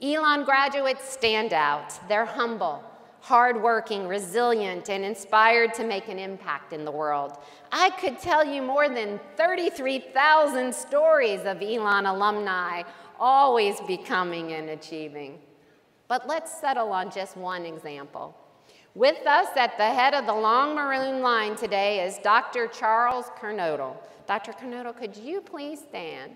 Elon graduates stand out. They're humble, hardworking, resilient, and inspired to make an impact in the world. I could tell you more than 33,000 stories of Elon alumni always becoming and achieving. But let's settle on just one example. With us at the head of the long maroon line today is Dr. Charles Kernodle. Dr. Kernodle, could you please stand?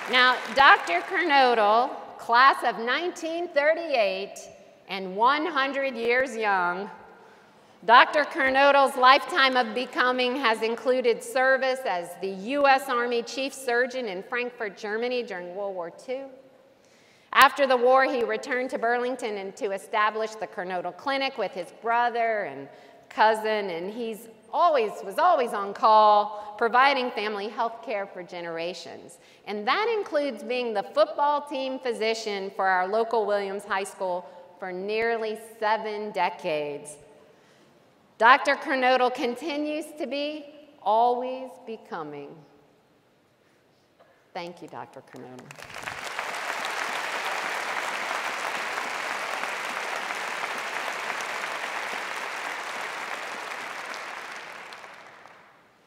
Now, Dr. Kernodle, class of 1938 and 100 years young, Dr. Kernodle's lifetime of becoming has included service as the U.S. Army Chief Surgeon in Frankfurt, Germany during World War II. After the war, he returned to Burlington and to establish the Kernodle Clinic with his brother and cousin, and was always on call, providing family health care for generations. And that includes being the football team physician for our local Williams High School for nearly 7 decades. Dr. Kernodle continues to be always becoming. Thank you, Dr. Carmona.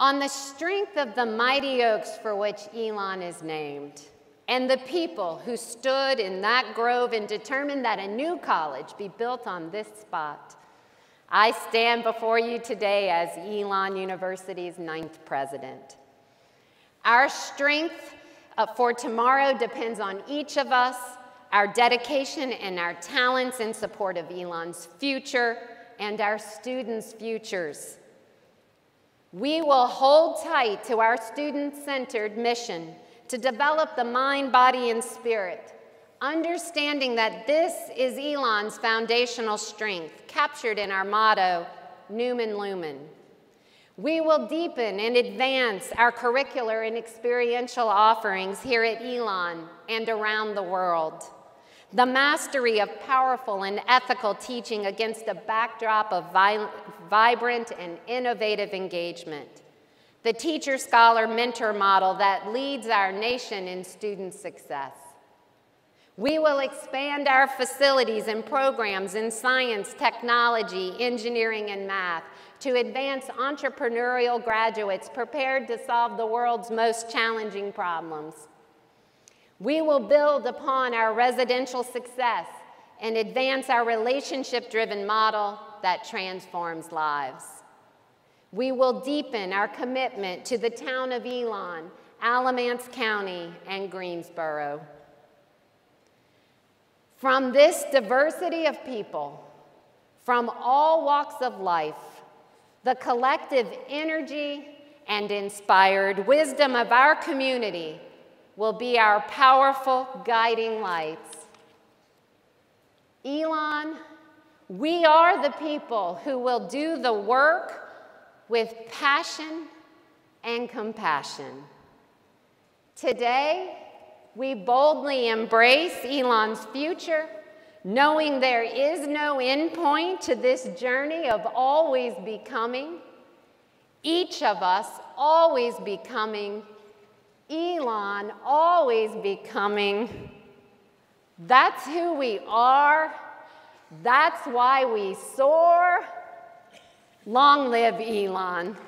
On the strength of the mighty oaks for which Elon is named, and the people who stood in that grove and determined that a new college be built on this spot, I stand before you today as Elon University's 9th president. Our strength for tomorrow depends on each of us, our dedication and our talents in support of Elon's future and our students' futures. We will hold tight to our student-centered mission to develop the mind, body, and spirit, understanding that this is Elon's foundational strength, captured in our motto, Numen Lumen. We will deepen and advance our curricular and experiential offerings here at Elon and around the world. The mastery of powerful and ethical teaching against a backdrop of vibrant and innovative engagement. The teacher-scholar-mentor model that leads our nation in student success. We will expand our facilities and programs in science, technology, engineering, and math to advance entrepreneurial graduates prepared to solve the world's most challenging problems. We will build upon our residential success and advance our relationship-driven model that transforms lives. We will deepen our commitment to the town of Elon, Alamance County, and Greensboro. From this diversity of people, from all walks of life, the collective energy and inspired wisdom of our community will be our powerful guiding lights. Elon, we are the people who will do the work with passion and compassion. Today, we boldly embrace Elon's future, knowing there is no end point to this journey of always becoming, each of us always becoming, Elon always becoming. That's who we are. That's why we soar. Long live Elon.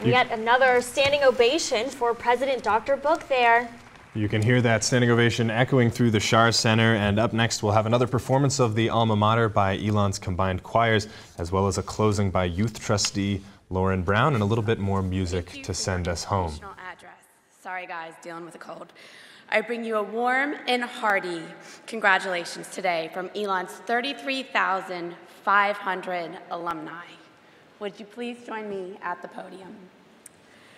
Yet another standing ovation for President Dr. Book there. You can hear that standing ovation echoing through the Schar Center, and up next we'll have another performance of the alma mater by Elon's combined choirs, as well as a closing by youth trustee Lauren Brown, and a little bit more music to send us home. Address. Sorry guys, dealing with a cold. I bring you a warm and hearty congratulations today from Elon's 33,500 alumni. Would you please join me at the podium?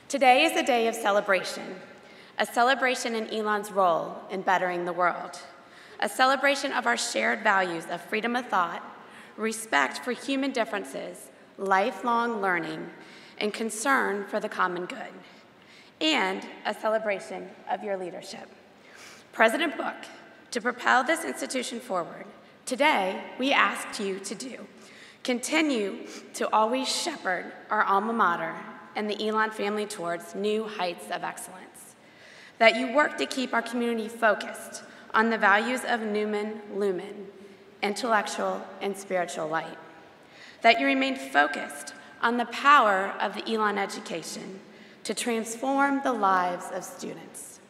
Today is a day of celebration, a celebration in Elon's role in bettering the world, a celebration of our shared values of freedom of thought, respect for human differences, lifelong learning, and concern for the common good, and a celebration of your leadership. President Book, to propel this institution forward, today we asked you to do. Continue to always shepherd our alma mater and the Elon family towards new heights of excellence. That you work to keep our community focused on the values of Numen Lumen, intellectual and spiritual light. That you remain focused on the power of the Elon education to transform the lives of students.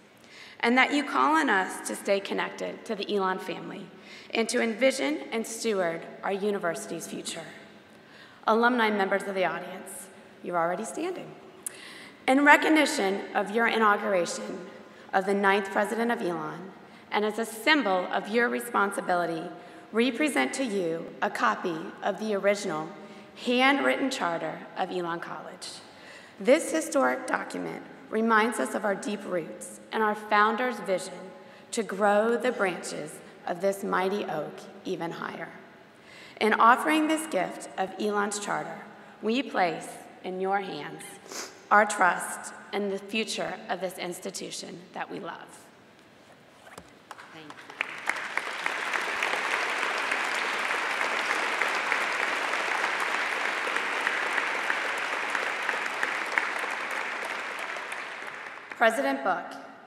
And that you call on us to stay connected to the Elon family and to envision and steward our university's future. Alumni members of the audience, you're already standing. In recognition of your inauguration of the 9th president of Elon, and as a symbol of your responsibility, we present to you a copy of the original handwritten charter of Elon College. This historic document reminds us of our deep roots and our founder's vision to grow the branches of this mighty oak even higher. In offering this gift of Elon's charter, we place in your hands our trust in the future of this institution that we love. Thank you. President Book,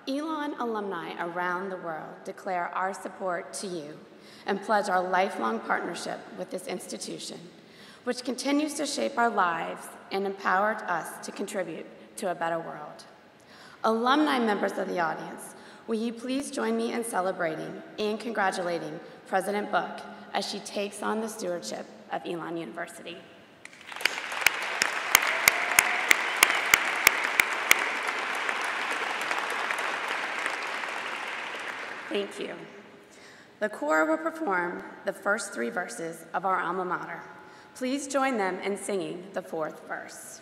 Elon alumni around the world declare our support to you and pledge our lifelong partnership with this institution, which continues to shape our lives and empower us to contribute to a better world. Alumni members of the audience, will you please join me in celebrating and congratulating President Book as she takes on the stewardship of Elon University. Thank you. The choir will perform the first 3 verses of our alma mater. Please join them in singing the 4th verse.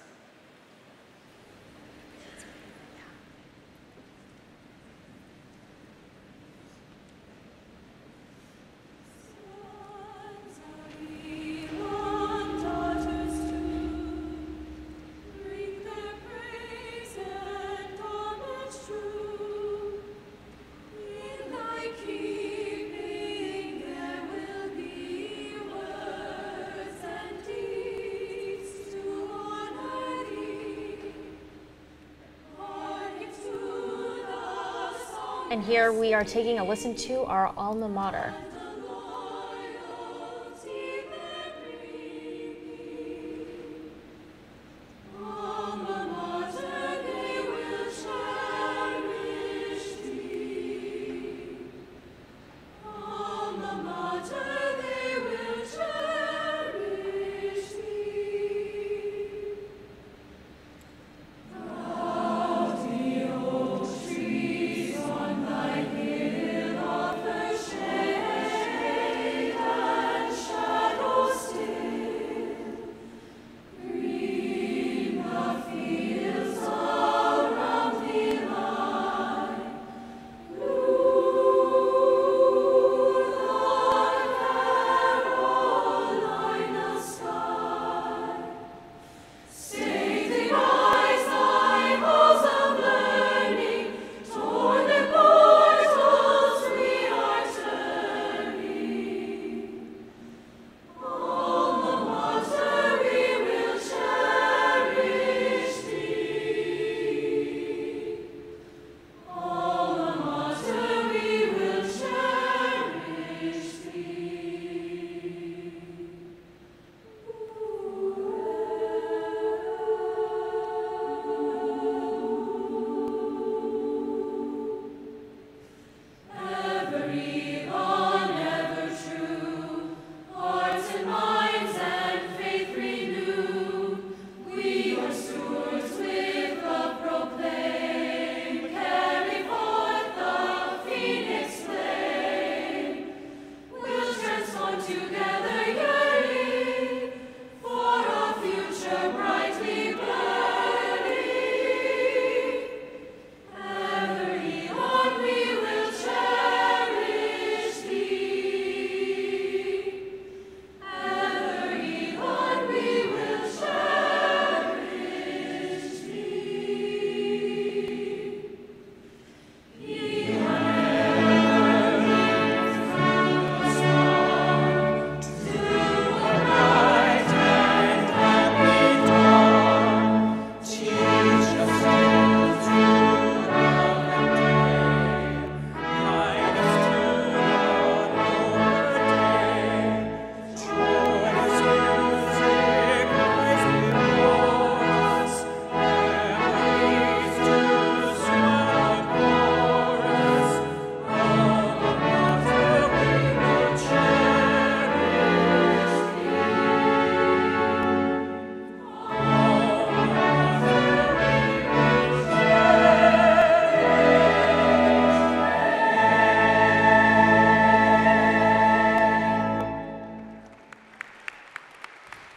And here we are taking a listen to our alma mater.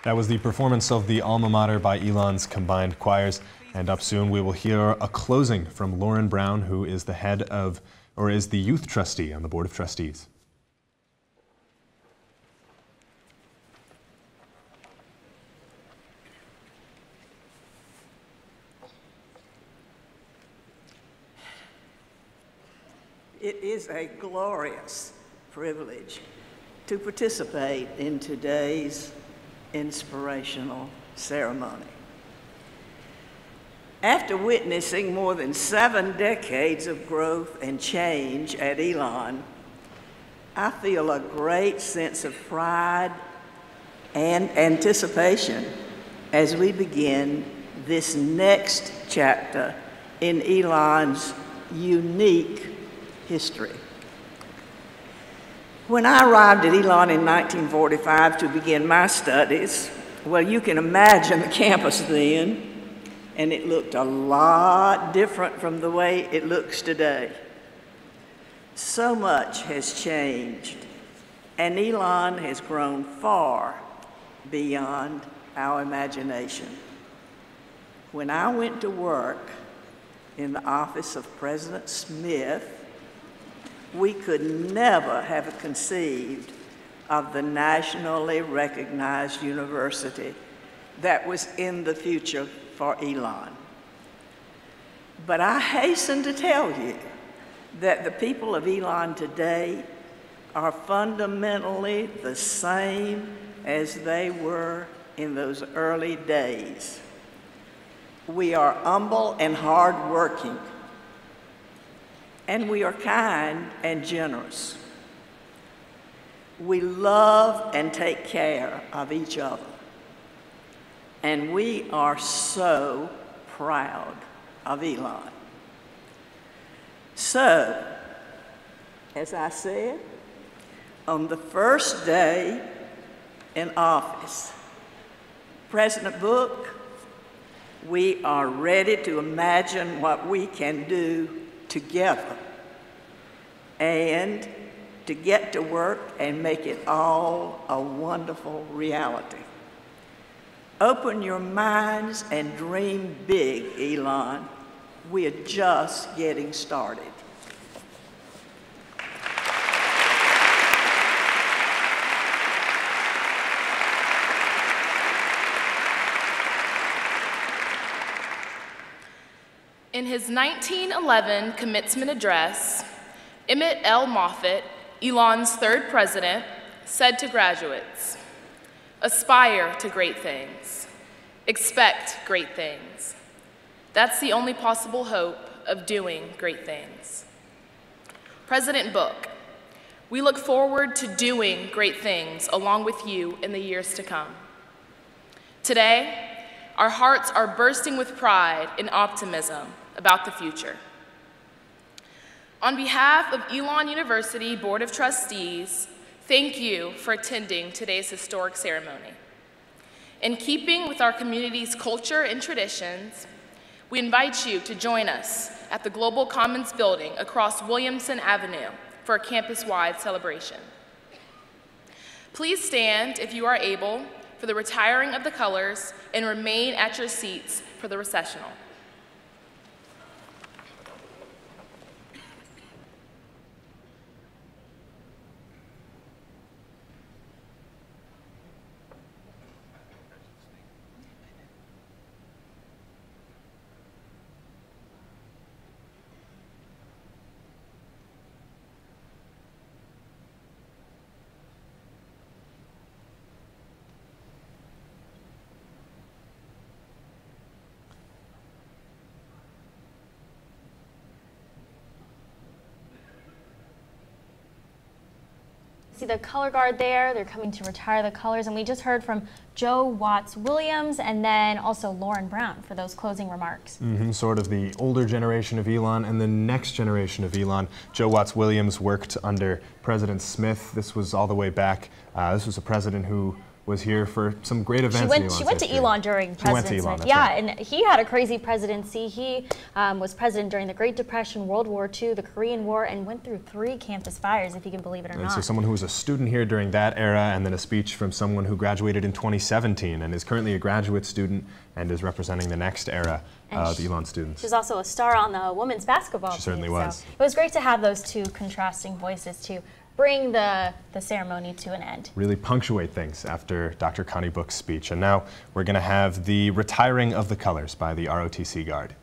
That was the performance of the alma mater by Elon's combined choirs. And up soon we will hear a closing from Lauren Brown, who is the head of, or is the youth trustee on the Board of Trustees. It is a glorious privilege to participate in today's inspirational ceremony. After witnessing more than 7 decades of growth and change at Elon, I feel a great sense of pride and anticipation as we begin this next chapter in Elon's unique history. When I arrived at Elon in 1945 to begin my studies, well, you can imagine the campus then, and it looked a lot different from the way it looks today. So much has changed, and Elon has grown far beyond our imagination. When I went to work in the office of President Smith, we could never have conceived of the nationally recognized university that was in the future for Elon. But I hasten to tell you that the people of Elon today are fundamentally the same as they were in those early days. We are humble and hardworking, and we are kind and generous. We love and take care of each other. And we are so proud of Elon. So, as I said, on the first day in office, President Book, we are ready to imagine what we can do together and to get to work and make it all a wonderful reality. Open your minds and dream big, Elon. We are just getting started. In his 1911 commencement address, Emmett L. Moffett, Elon's 3rd president, said to graduates, "Aspire to great things. Expect great things. That's the only possible hope of doing great things." President Book, we look forward to doing great things along with you in the years to come. Today, our hearts are bursting with pride and optimism about the future. On behalf of Elon University Board of Trustees, thank you for attending today's historic ceremony. In keeping with our community's culture and traditions, we invite you to join us at the Global Commons building across Williamson Avenue for a campus-wide celebration. Please stand, if you are able, for the retiring of the colors and remain at your seats for the recessional. See the color guard there, they're coming to retire the colors, and we just heard from Joe Watts Williams and then also Lauren Brown for those closing remarks. Sort of the older generation of Elon and the next generation of Elon. Joe Watts Williams worked under President Smith. This was all the way back. This was a president who was here for some great events. She went to Elon during President Smith. Yeah, right. And he had a crazy presidency. He was president during the Great Depression, World War II, the Korean War, and went through 3 campus fires, if you can believe it or not. So someone who was a student here during that era, and then a speech from someone who graduated in 2017 and is currently a graduate student and is representing the next era of Elon students. She's also a star on the women's basketball team. She certainly was. So it was great to have those 2 contrasting voices to bring the ceremony to an end. Really punctuate things after Dr. Connie Book's speech. And now we're going to have the retiring of the colors by the ROTC Guard.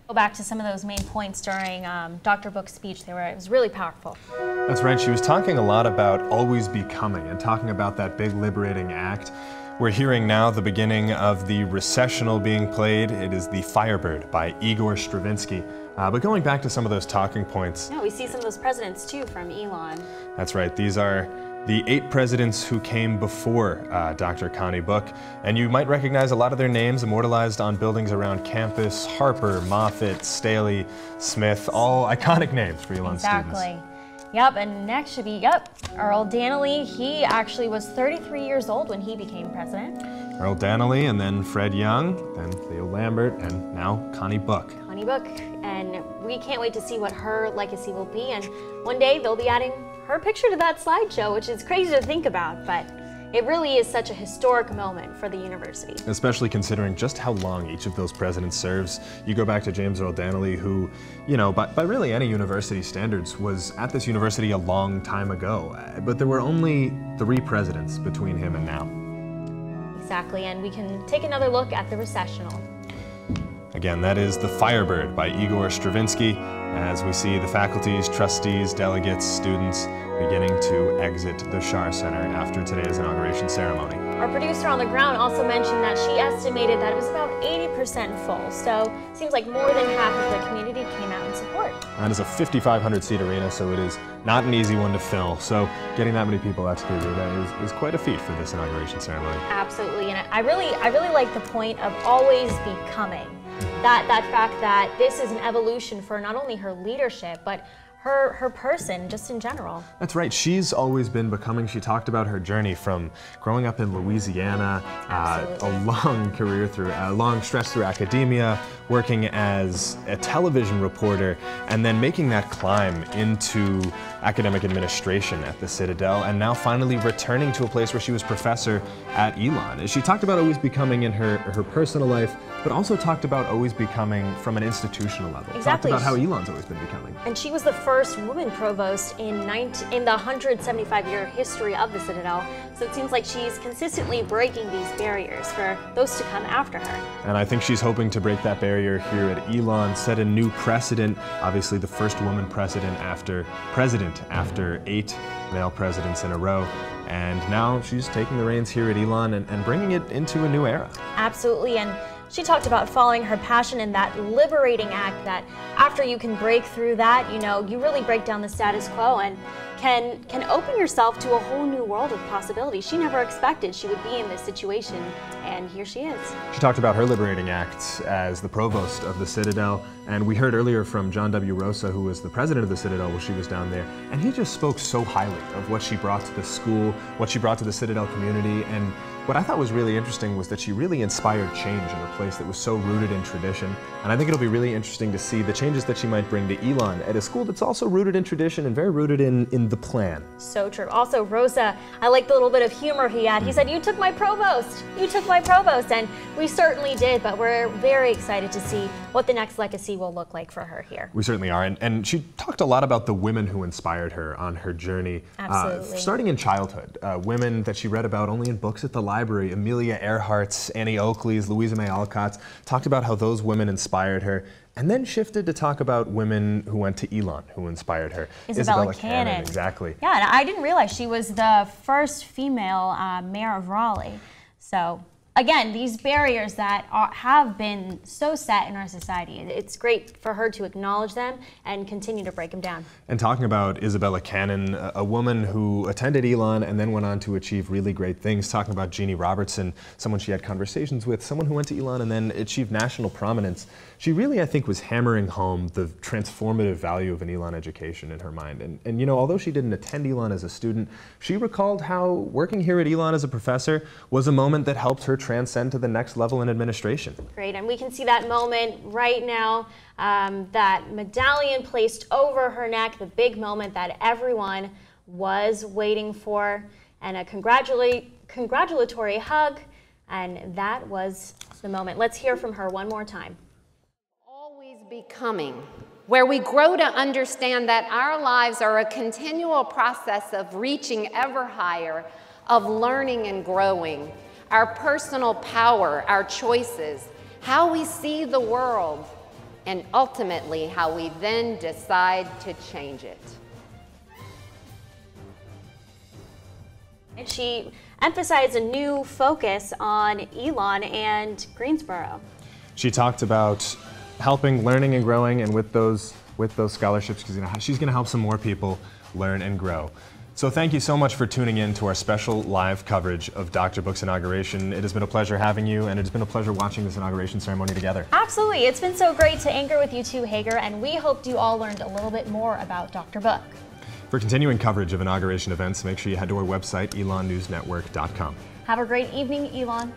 Go back to some of those main points during Dr. Book's speech. It was really powerful. That's right. She was talking a lot about always becoming and talking about that big liberating act. We're hearing now the beginning of the recessional being played. It is the Firebird by Igor Stravinsky. But going back to some of those talking points. Yeah, we see some of those presidents too from Elon. That's right. These are the 8 presidents who came before Dr. Connie Book. And you might recognize a lot of their names immortalized on buildings around campus. Harper, Moffitt, Staley, Smith, all iconic names for Elon students. Exactly. Yep, and next should be, Earl Dannelly. He actually was 33 years old when he became president. Earl Dannelly, and then Fred Young, then Leo Lambert, and now Connie Book. Connie Book, and we can't wait to see what her legacy will be, and one day they'll be adding her picture to that slideshow, which is crazy to think about, but it really is such a historic moment for the university. Especially considering just how long each of those presidents serves. You go back to James Earl Dannelly, who, you know, by really any university standards, was at this university a long time ago. But there were only 3 presidents between him and now. Exactly, and we can take another look at the recessional. Again, that is The Firebird by Igor Stravinsky, as we see the faculties, trustees, delegates, students beginning to exit the Schar Center after today's inauguration ceremony. Our producer on the ground also mentioned that she estimated that it was about 80% full, so it seems like more than half of the community came out in support. That is a 5,500 seat arena, so it is not an easy one to fill. So getting that many people out to the arena is quite a feat for this inauguration ceremony. Absolutely, and I really like the point of always becoming. That fact that this is an evolution for not only her leadership, but her person just in general. That's right. She's always been becoming. She talked about her journey from growing up in Louisiana, a long career through, a long stretch through academia, working as a television reporter, and then making that climb into academic administration at the Citadel, and now finally returning to a place where she was professor at Elon. She talked about always becoming in her personal life, but also talked about always becoming from an institutional level. Exactly. Talked about how Elon's always been becoming. And she was the first woman provost in the 175-year history of the Citadel, so it seems like she's consistently breaking these barriers for those to come after her. And I think she's hoping to break that barrier here at Elon, set a new precedent, obviously the first woman president after 8 male presidents in a row. And now she's taking the reins here at Elon and bringing it into a new era. Absolutely, and she talked about following her passion in that liberating act, that after you can break through that, you know, you really break down the status quo and can open yourself to a whole new world of possibilities. She never expected she would be in this situation, and here she is. She talked about her liberating act as the provost of the Citadel, and we heard earlier from John W. Rosa, who was the president of the Citadel while she was down there, and he just spoke so highly of what she brought to the school, what she brought to the Citadel community, and what I thought was really interesting was that she really inspired change in a place that was so rooted in tradition. And I think it'll be really interesting to see the changes that she might bring to Elon at a school that's also rooted in tradition and very rooted in the plan. So true. Also, Rosa, I like the little bit of humor he had. He said, "You took my provost. You took my provost." And we certainly did, but we're very excited to see what the next legacy will look like for her here. We certainly are. And she talked a lot about the women who inspired her on her journey. Absolutely. Starting in childhood. Women that she read about only in books at the library. Amelia Earhart's, Annie Oakley's, Louisa May Alcott's. Talked about how those women inspired her. And then shifted to talk about women who went to Elon, who inspired her. Isabella Cannon. Exactly. Yeah, and I didn't realize she was the first female mayor of Raleigh. So again, these barriers that have been so set in our society, it's great for her to acknowledge them and continue to break them down. And talking about Isabella Cannon, a woman who attended Elon and then went on to achieve really great things, talking about Jeannie Robertson, someone she had conversations with, someone who went to Elon and then achieved national prominence. She really, I think, was hammering home the transformative value of an Elon education in her mind. And you know, although she didn't attend Elon as a student, she recalled how working here at Elon as a professor was a moment that helped her transcend to the next level in administration. Great, and we can see that moment right now, that medallion placed over her neck, the big moment that everyone was waiting for, and a congratulatory hug, and that was the moment. Let's hear from her one more time. Always becoming, where we grow to understand that our lives are a continual process of reaching ever higher, of learning and growing. Our personal power, our choices, how we see the world, and ultimately how we then decide to change it. And she emphasized a new focus on Elon and Greensboro. She talked about helping learning and growing, and with those scholarships, she's going to help some more people learn and grow. So thank you so much for tuning in to our special live coverage of Dr. Book's inauguration. It has been a pleasure having you, and it's been a pleasure watching this inauguration ceremony together. Absolutely. It's been so great to anchor with you too, Hager, and we hoped you all learned a little bit more about Dr. Book. For continuing coverage of inauguration events, make sure you head to our website, elonnewsnetwork.com. Have a great evening, Elon.